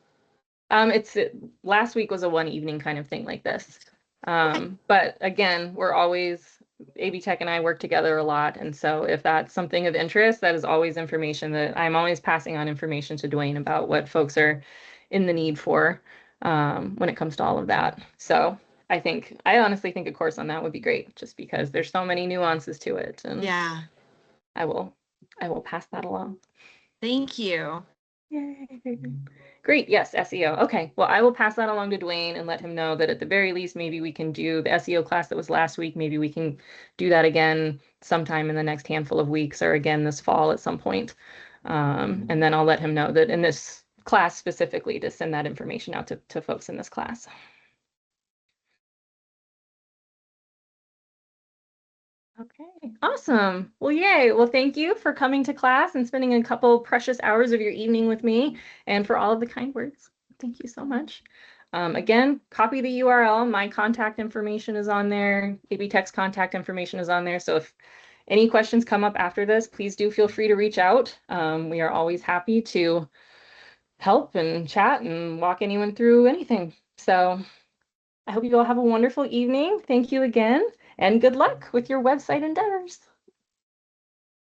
It's last week was a one evening kind of thing like this. But again, we're always, AB Tech and I work together a lot. And so if that's something of interest, that is always information that I'm always passing on information to Dwayne about what folks are in the need for when it comes to all of that. So I honestly think a course on that would be great, just because there's so many nuances to it. And yeah, I will pass that along. Thank you. Yay. Great. Yes, SEO. Okay. Well, I will pass that along to Dwayne and let him know that at the very least, maybe we can do the SEO class that was last week. Maybe we can do that again sometime in the next handful of weeks, or again this fall at some point. And then I'll let him know that in this class specifically to send that information out to folks in this class. Okay, awesome. Well, yay. Well, thank you for coming to class and spending a couple precious hours of your evening with me, and for all of the kind words. Thank you so much. Again, copy the URL. My contact information is on there. AB Tech's contact information is on there. So if any questions come up after this, please do feel free to reach out. We are always happy to help and chat and walk anyone through anything. So I hope you all have a wonderful evening. Thank you again, and good luck with your website endeavors.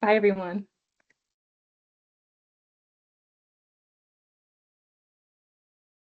Bye, everyone.